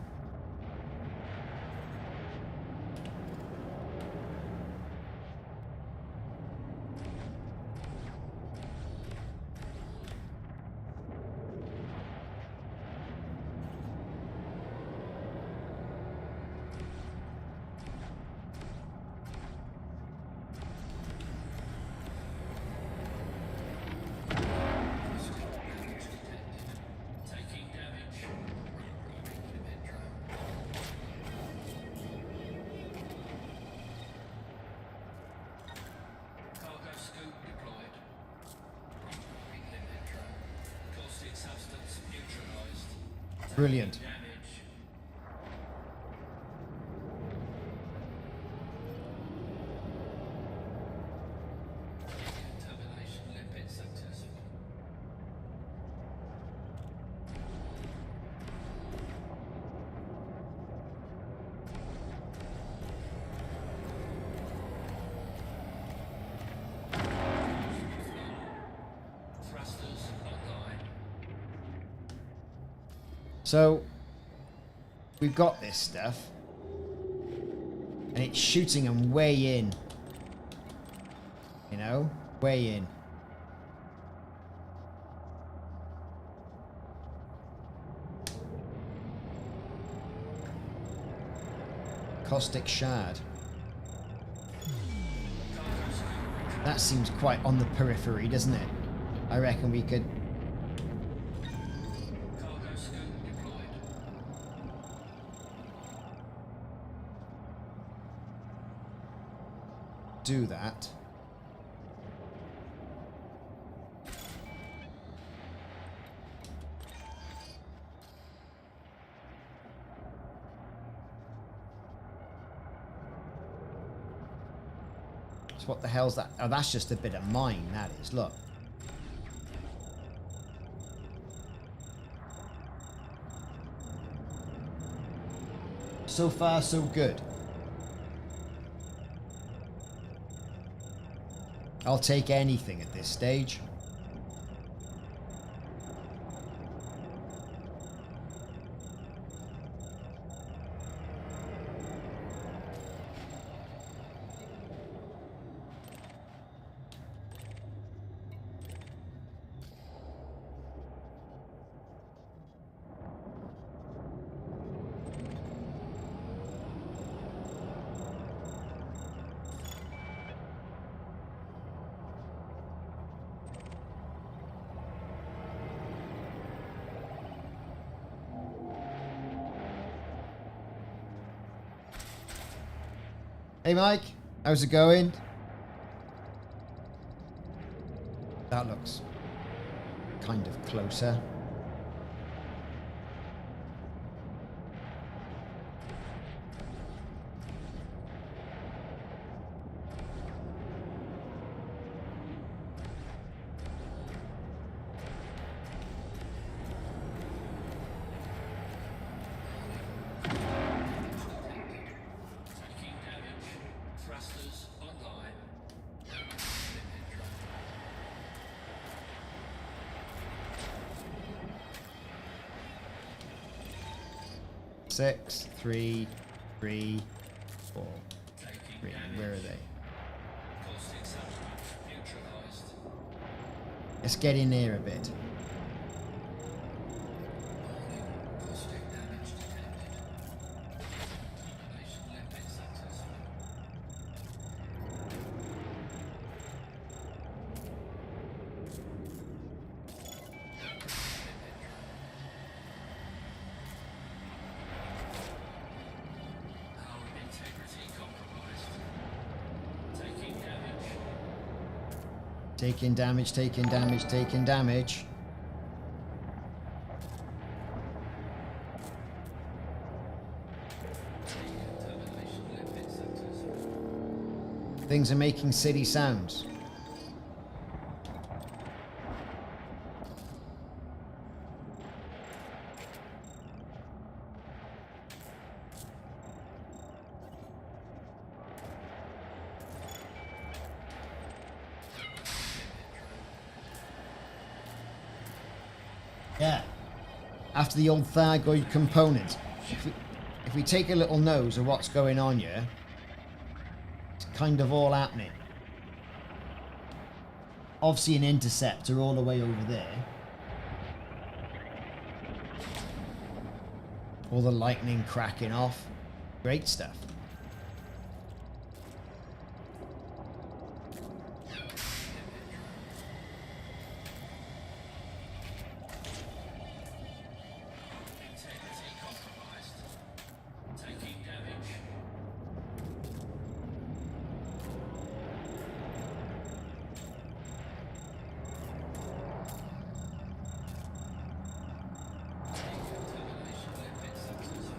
Brilliant. So, we've got this stuff, and it's shooting them way in. You know? Way in. Caustic shard. That seems quite on the periphery, doesn't it? I reckon we could... Cargo scoop deployed. do that. So what the hell's that? Oh, that's just a bit of mine, that is. Look. So far, so good. I'll take anything at this stage. Hey Mike, how's it going? That looks kind of closer. Thrusters online. 6, 3, 3, 4, 3. Where are they? Caustic substance neutralized. Let's get in here a bit. Caustic damage detected. Contamination left bit successful. Power integrity compromised. Taking damage. Taking damage, taking damage, taking damage. Contamination left bit successful. Things are making silly sounds. Yeah. After the old Thargoid component. If we take a little nose of what's going on here, it's kind of all happening. Obviously an interceptor all the way over there. All the lightning cracking off. Great stuff. Integrity compromised. Taking damage. Decontamination left bit successful.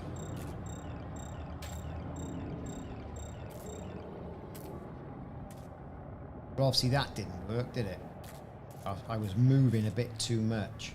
But obviously that didn't work, did it? I was moving a bit too much.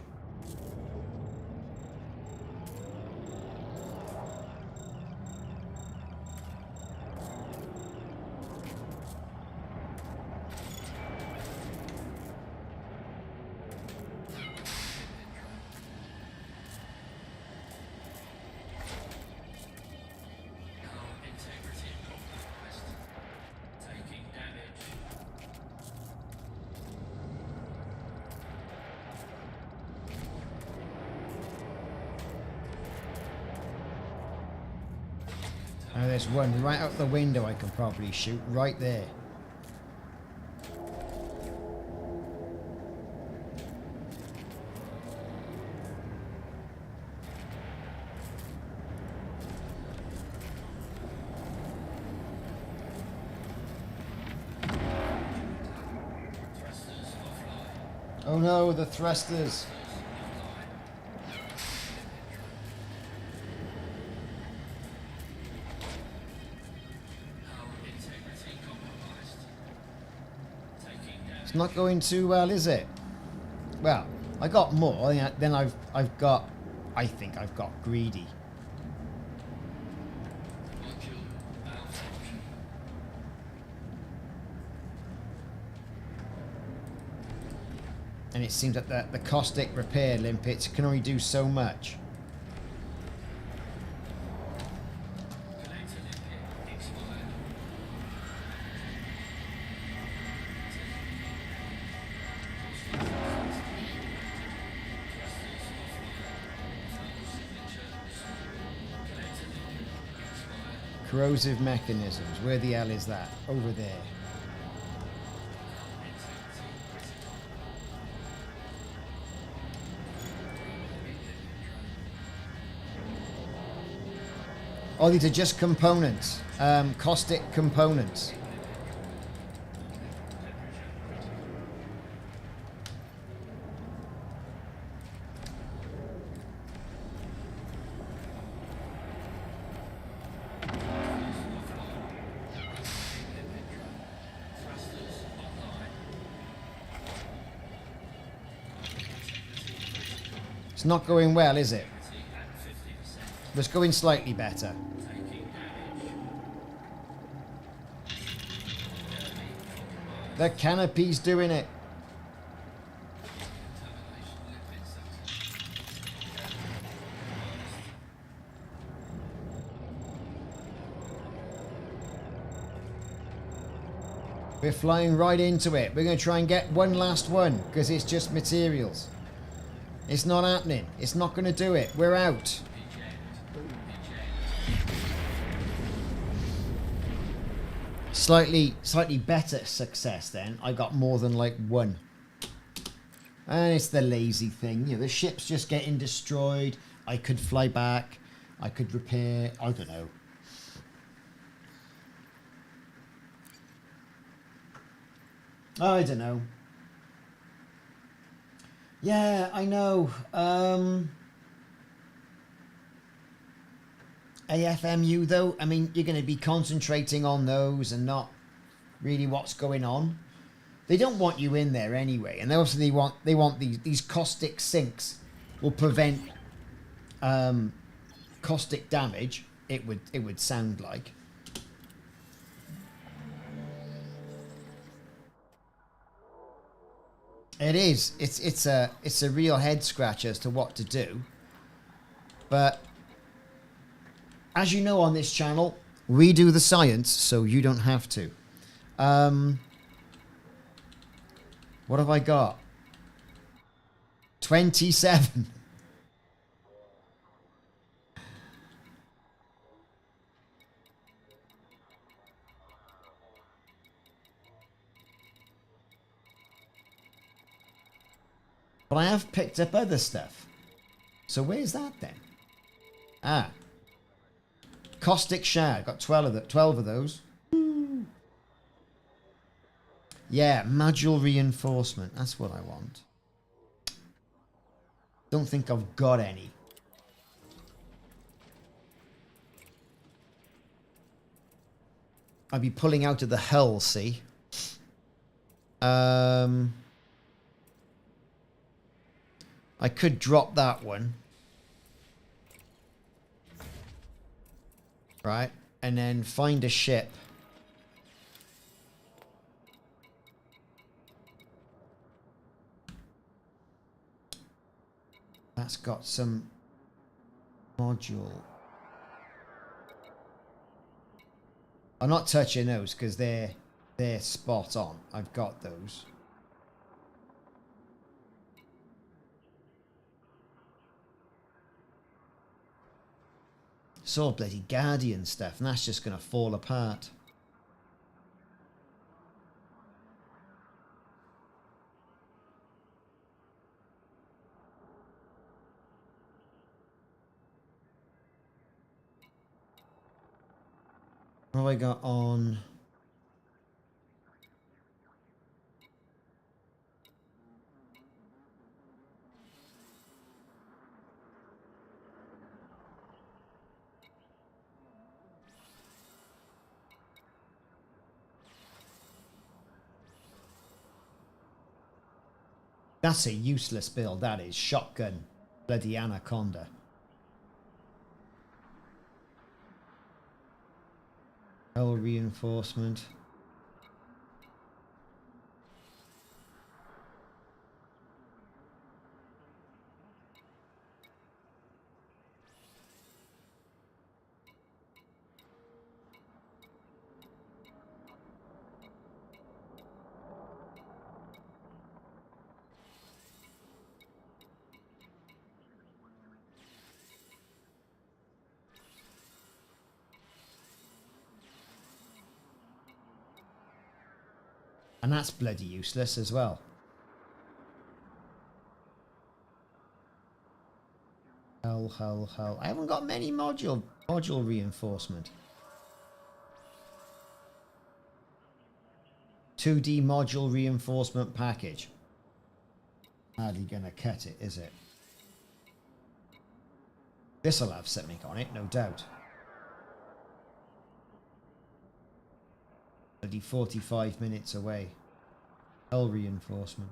Power integrity compromised. Taking damage. Oh, there's one right out the window I can probably shoot. Right there. Oh no, the thrusters. It's not going too well, is it? Well, I got more than I've got. I think I've got greedy. And it seems that the caustic repair limpets can only do so much. Corrosive mechanisms. Where the hell is that? Over there. Oh, these are just components. Caustic components. It's not going well, is it? But it's going slightly better. The canopy's doing it. We're flying right into it. We're going to try and get one last one because it's just materials. It's not happening. It's not going to do it. We're out. Slightly better success then. I got more than like one. And it's the lazy thing. You know, the ship's just getting destroyed. I could fly back. I could repair. I don't know. I don't know. Yeah, I know. AFMU though, I mean, you're going to be concentrating on those and not really what's going on. They don't want you in there anyway, and they also they want these caustic sinks will prevent caustic damage. It would sound like. It is. It's a real head scratcher as to what to do. But as you know on this channel, we do the science, so you don't have to. What have I got? 27. But I have picked up other stuff. So where's that then? Ah. Caustic shard. Got 12 of those. Woo. Yeah, module reinforcement. That's what I want. Don't think I've got any. I'll be pulling out of the hull, see? I could drop that one. Right? And then find a ship. That's got some module. I'm not touching those because they're spot on. I've got those. It's all bloody Guardian stuff, and that's just going to fall apart. What have I got on? That's a useless build, that is. Shotgun. Bloody Anaconda. Hull reinforcement. And that's bloody useless as well. Hell. I haven't got many module reinforcement. 2D module reinforcement package. Hardly gonna cut it, is it? This'll have something on it, no doubt. Bloody 45 minutes away. Hull reinforcement.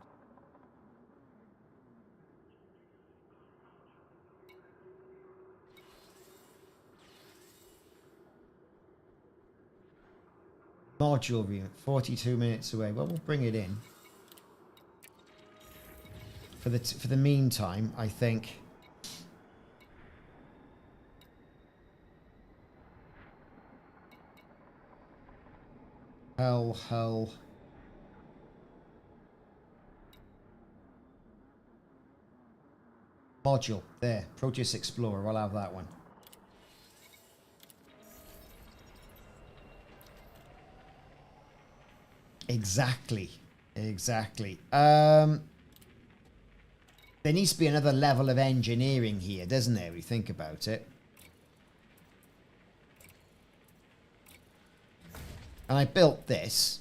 Module reinforcement. 42 minutes away. Well, we'll bring it in. For the meantime, I think. Hull. Module. There. Proteus Explorer. I'll have that one. Exactly. There needs to be another level of engineering here, doesn't there? We think about it. And I built this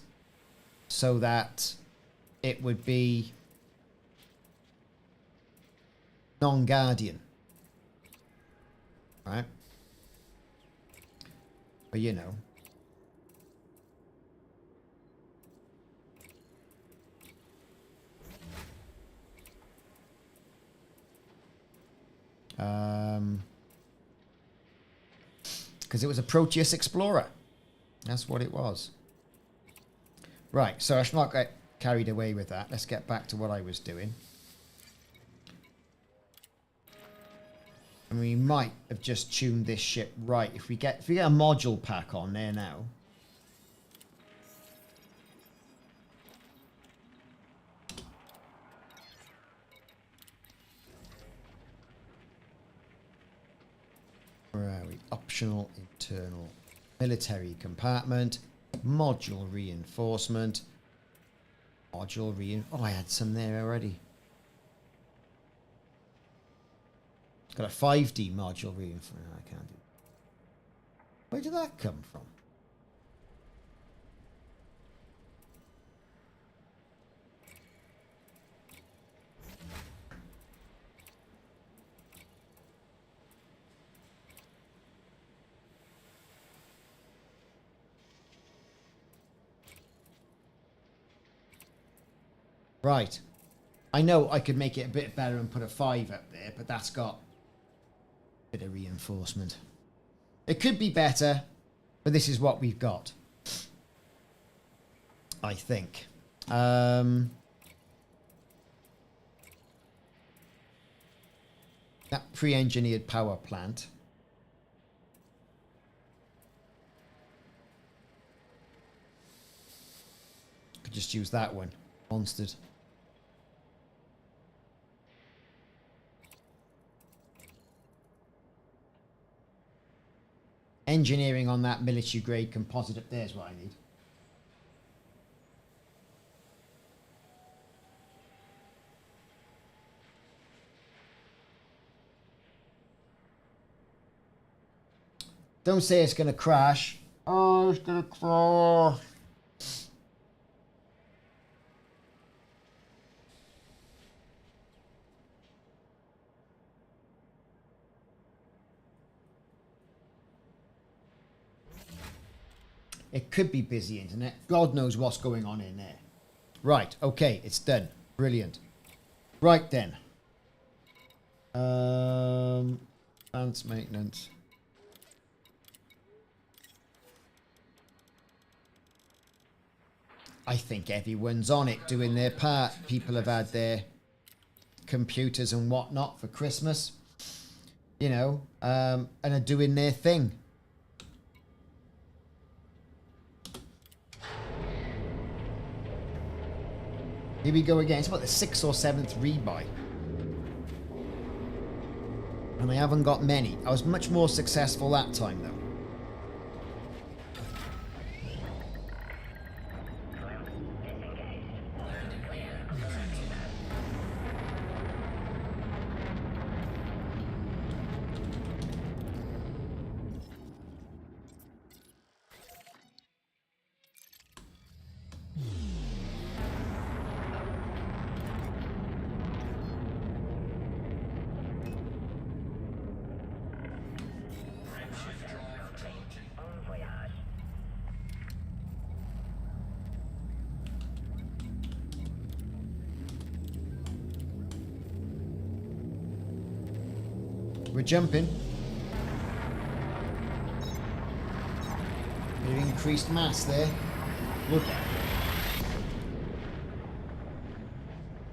so that it would be non-Guardian. Right? But you know. Because it was a Proteus Explorer. That's what it was. Right, so I should not get carried away with that. Let's get back to what I was doing. And we might have just tuned this ship right. If we get a module pack on there now. Where are we? Optional internal military compartment. Module reinforcement. Oh, I had some there already. Got a 5D module reinforcement. No, I can't do. Where did that come from? Right. I know I could make it a bit better and put a 5 up there, but that's got a bit of reinforcement. It could be better, but this is what we've got. I think. That pre-engineered power plant. Could just use that one. Monstered. Engineering on that military grade composite up there is what I need. Don't say it's going to crash. Oh, it's going to crash. It could be busy internet. God knows what's going on in there. Right, okay, it's done. Brilliant. Right then. Advanced maintenance. I think everyone's on it doing their part. People have had their computers and whatnot for Christmas. You know, and are doing their thing. Here we go again. It's about the 6th or 7th rebuy. And I haven't got many. I was much more successful that time though. We're jumping. Bit of increased mass there. Look at it.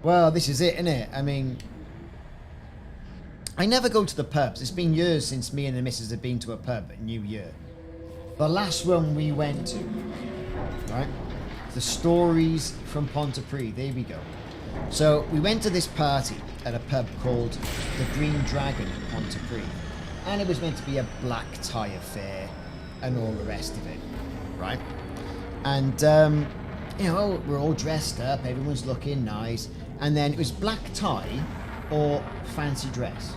Well, this is it, isn't it? I mean, I never go to the pubs. It's been years since me and the missus have been to a pub at New Year. The last one we went to, right? The Stories from Pontypridd. There we go. So we went to this party at a pub called the Green Dragon in Pontypridd, and it was meant to be a black tie affair and all the rest of it, right? And you know, we're all dressed up, everyone's looking nice, and then it was black tie or fancy dress.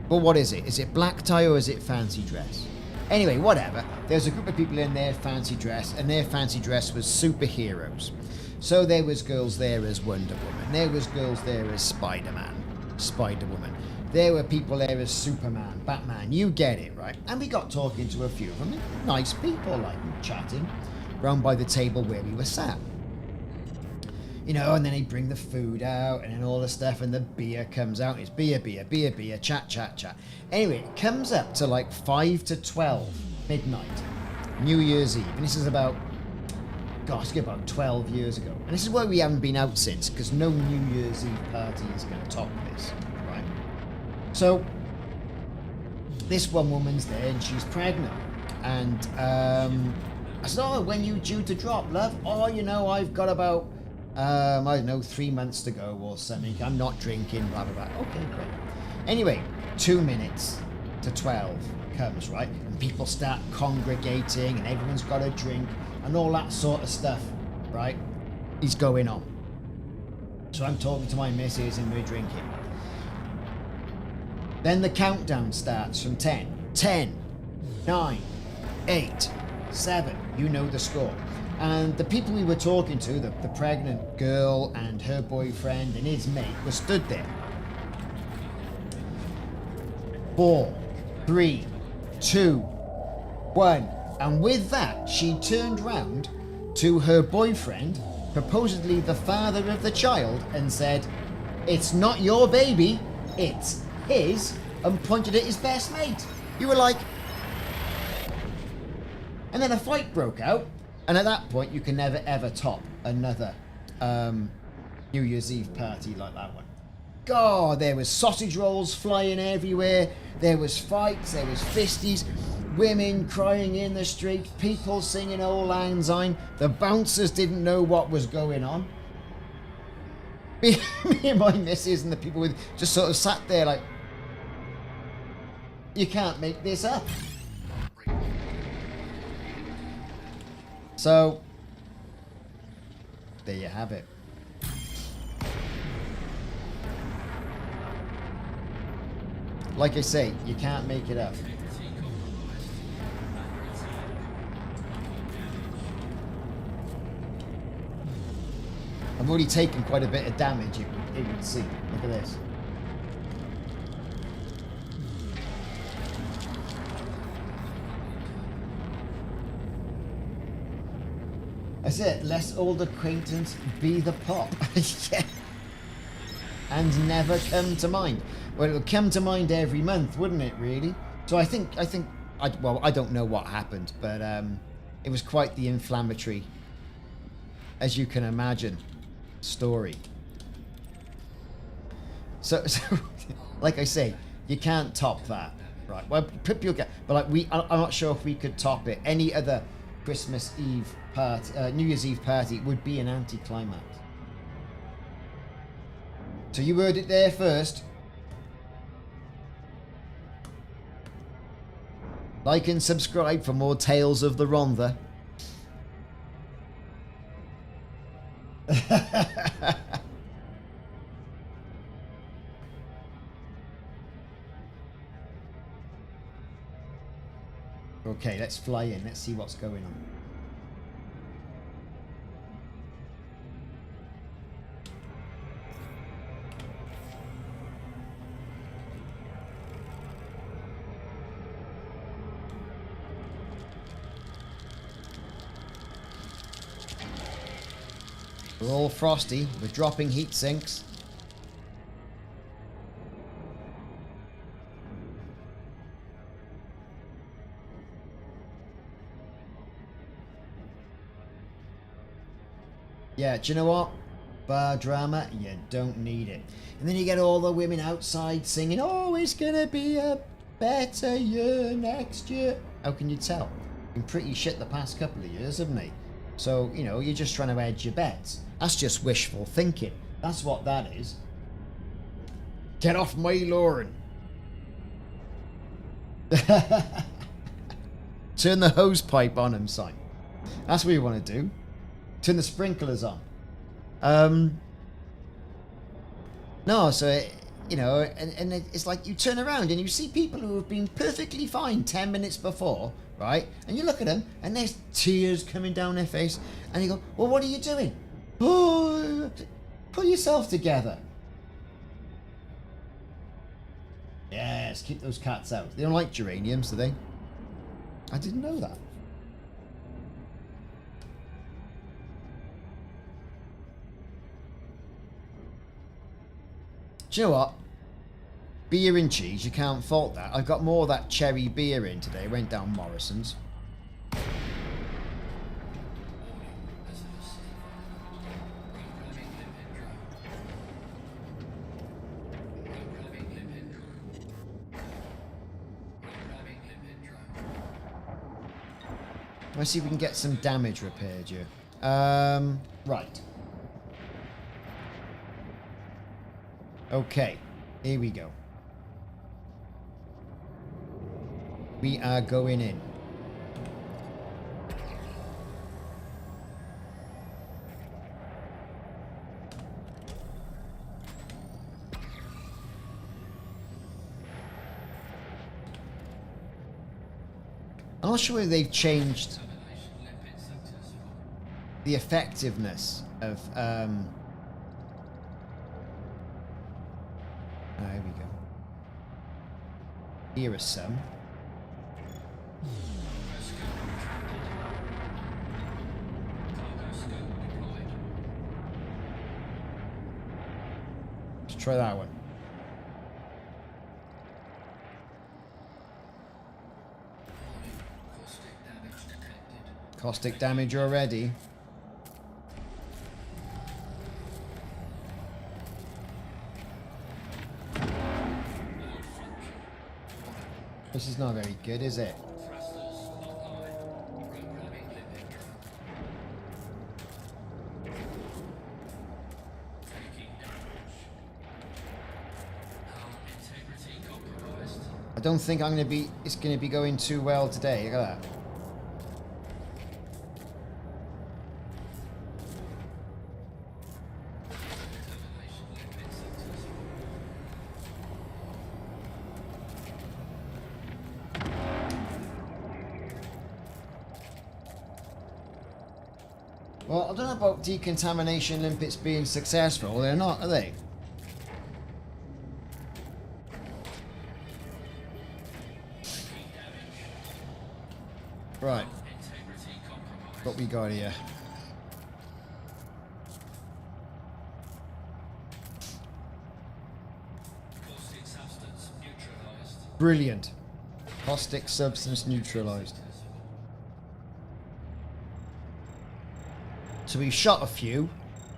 But what is it? Is it black tie or is it fancy dress? Anyway, whatever. There's a group of people in their fancy dress, and their fancy dress was superheroes. So there was girls there as Wonder Woman. There was girls there as Spider-Man, Spider-Woman. There were people there as Superman, Batman. You get it, right? And we got talking to a few of them. Nice people, like chatting round by the table where we were sat. You know, and then they bring the food out and then all the stuff, and the beer comes out. And it's beer, chat, chat, chat. Anyway, it comes up to like 5 to 12 midnight, New Year's Eve. And this is about, gosh, about 12 years ago. And this is why we haven't been out since, because no New Year's Eve party is going to top this, right? So, this one woman's there and she's pregnant. And I said, oh, when you due to drop, love? Oh, you know, I've got about, I don't know, 3 months to go or something. I'm not drinking, blah, blah, blah. Okay, great. Anyway, 2 minutes to 12 comes, right? And people start congregating and everyone's got a drink and all that sort of stuff, right, is going on. So I'm talking to my missus and we're drinking. Then the countdown starts from 10. 10, 9, 8, 7. You know the score. And the people we were talking to, the pregnant girl and her boyfriend and his mate, were stood there. 4, 3, 2, 1. And with that, she turned round to her boyfriend, supposedly the father of the child, and said, "It's not your baby, it's his," and pointed at his best mate. You were like... And then a fight broke out, and at that point, you can never ever top another New Year's Eve party like that one. God, there was sausage rolls flying everywhere, there was fights, there was fisties, women crying in the street, people singing Old Lang Syne. The bouncers didn't know what was going on. Me and my missus and the people with just sort of sat there like, you can't make this up. So, there you have it. Like I say, you can't make it up. I've already taken quite a bit of damage, you would see. Look at this. That's it. Less old acquaintance, be the pop. Yeah. And never come to mind. Well, it would come to mind every month, wouldn't it, really? So I think, well, I don't know what happened, but it was quite the inflammatory, as you can imagine, story. So like I say, you can't top that, right? Well, people get, but like I'm not sure if we could top it. Any other Christmas Eve party, New Year's Eve party would be an anticlimax. So you heard it there first. Like and subscribe for more tales of the Rhondda. Okay, let's fly in. Let's see what's going on. We're all frosty. We're dropping heat sinks. Yeah, do you know what? Bar drama, you don't need it. And then you get all the women outside singing, oh, it's gonna be a better year next year. How can you tell? Been pretty shit the past couple of years, haven't they? So, you know, you're just trying to hedge your bets. That's just wishful thinking. That's what that is. Get off my lawn. Turn the hose pipe on him, son. That's what you want to do. Turn the sprinklers on. No, so, you know, and it's like you turn around and you see people who have been perfectly fine 10 minutes before, right? And you look at them and there's tears coming down their face. And you go, well, what are you doing? Oh, pull yourself together. Yes, keep those cats out. They don't like geraniums, do they? I didn't know that. Do you know what? Beer and cheese, you can't fault that. I've got more of that cherry beer in today. Went down Morrison's. Let's see if we can get some damage repaired here. Right. Okay, here we go. We are going in. I'm not sure whether they've changed the effectiveness of here we go. Here are some. Let's try that one. Caustic damage already. This is not very good, is it? I don't think it's going to be going too well today. Look at that. Well, I don't know about decontamination limpets being successful. They're not, are they? Right. Integrity compromised. What we got here? Caustic substance neutralized. Brilliant. Caustic substance neutralized. So we've shot a few.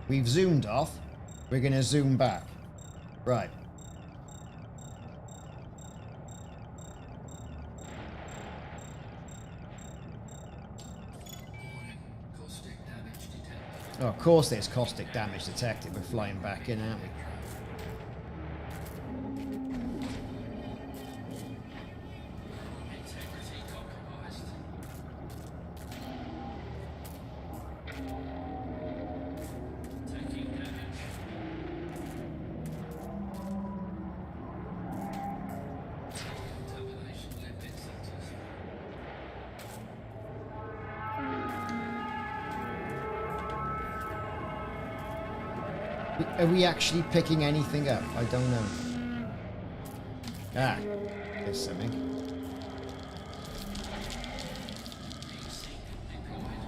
We've zoomed off. We're going to zoom back. Right. Warning. Caustic damage detected. Oh, of course there's caustic damage detected. We're flying back in, aren't we? Integrity compromised. Taking damage. Contamination limpet sectors. Are we actually picking anything up? I don't know. Ah, there's something. Seek deployed.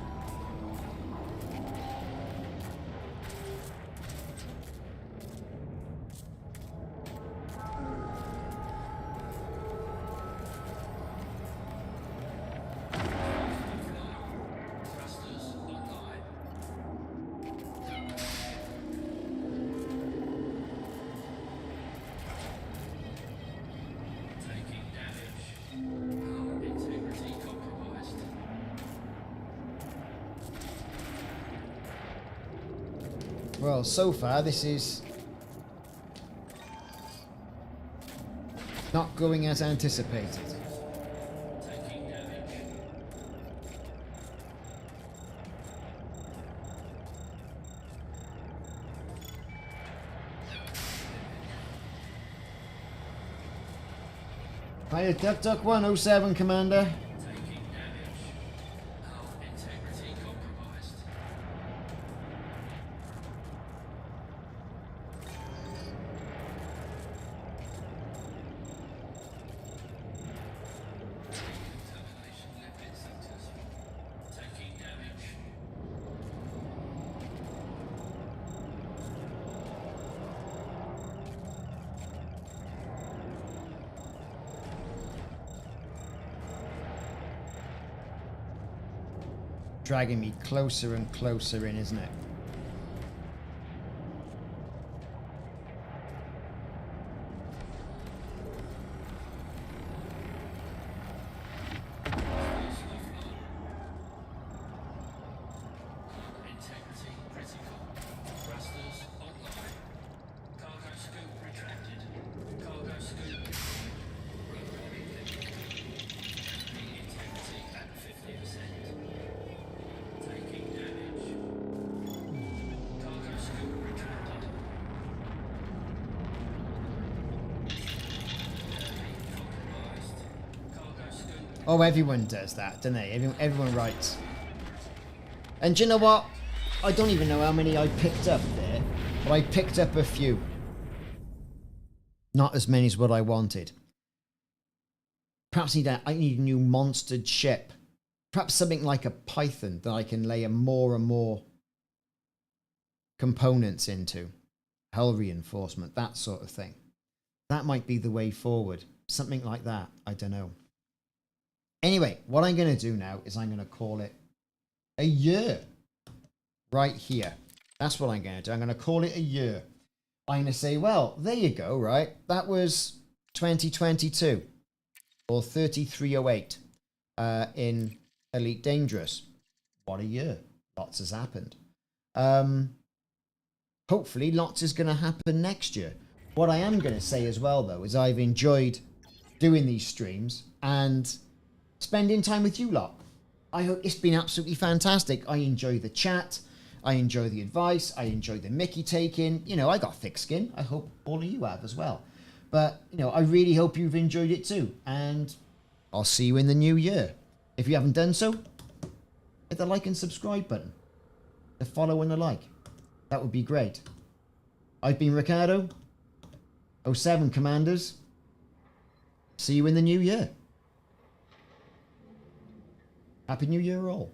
Thrusters online. Taking damage. Hull integrity compromised. Well, so far this is not going as anticipated. Taking damage. Hiya, Duck Duck 107, Commander. Taking damage. Hull integrity compromised. Contamination limpet sectors. Taking damage. Dragging me closer and closer in, isn't it? Integrity critical. Thrusters online. Cargo scoop retracted. Cargo scoop deployed. Programming finished. Integrity at 50%. Taking damage. Cargo scoop retracted. Compromised. Cargo scoop. Oh, everyone does that, don't they? Everyone writes. And do you know what? I don't even know how many I picked up there, but I picked up a few. Not as many as what I wanted. Perhaps I need a new monstered ship. Perhaps something like a Python that I can layer more and more components into. Hull reinforcement, that sort of thing. That might be the way forward. Something like that. I don't know. Anyway, what I'm going to do now is I'm going to call it a year. Right here. That's what I'm going to do. I'm going to call it a year. I'm going to say, well, there you go, right? That was 2022 or 3308 in Elite Dangerous. What a year. Lots has happened. Hopefully lots is going to happen next year. What I am going to say as well, though, is I've enjoyed doing these streams and spending time with you lot. I hope it's been absolutely fantastic. I enjoy the chat. I enjoy the advice. I enjoy the Mickey taking. You know, I got thick skin. I hope all of you have as well. But, you know, I really hope you've enjoyed it too. And I'll see you in the new year. If you haven't done so, hit the like and subscribe button. the follow and the like. That would be great. I've been Ricardo. 07 Commanders. See you in the new year. Happy New Year all.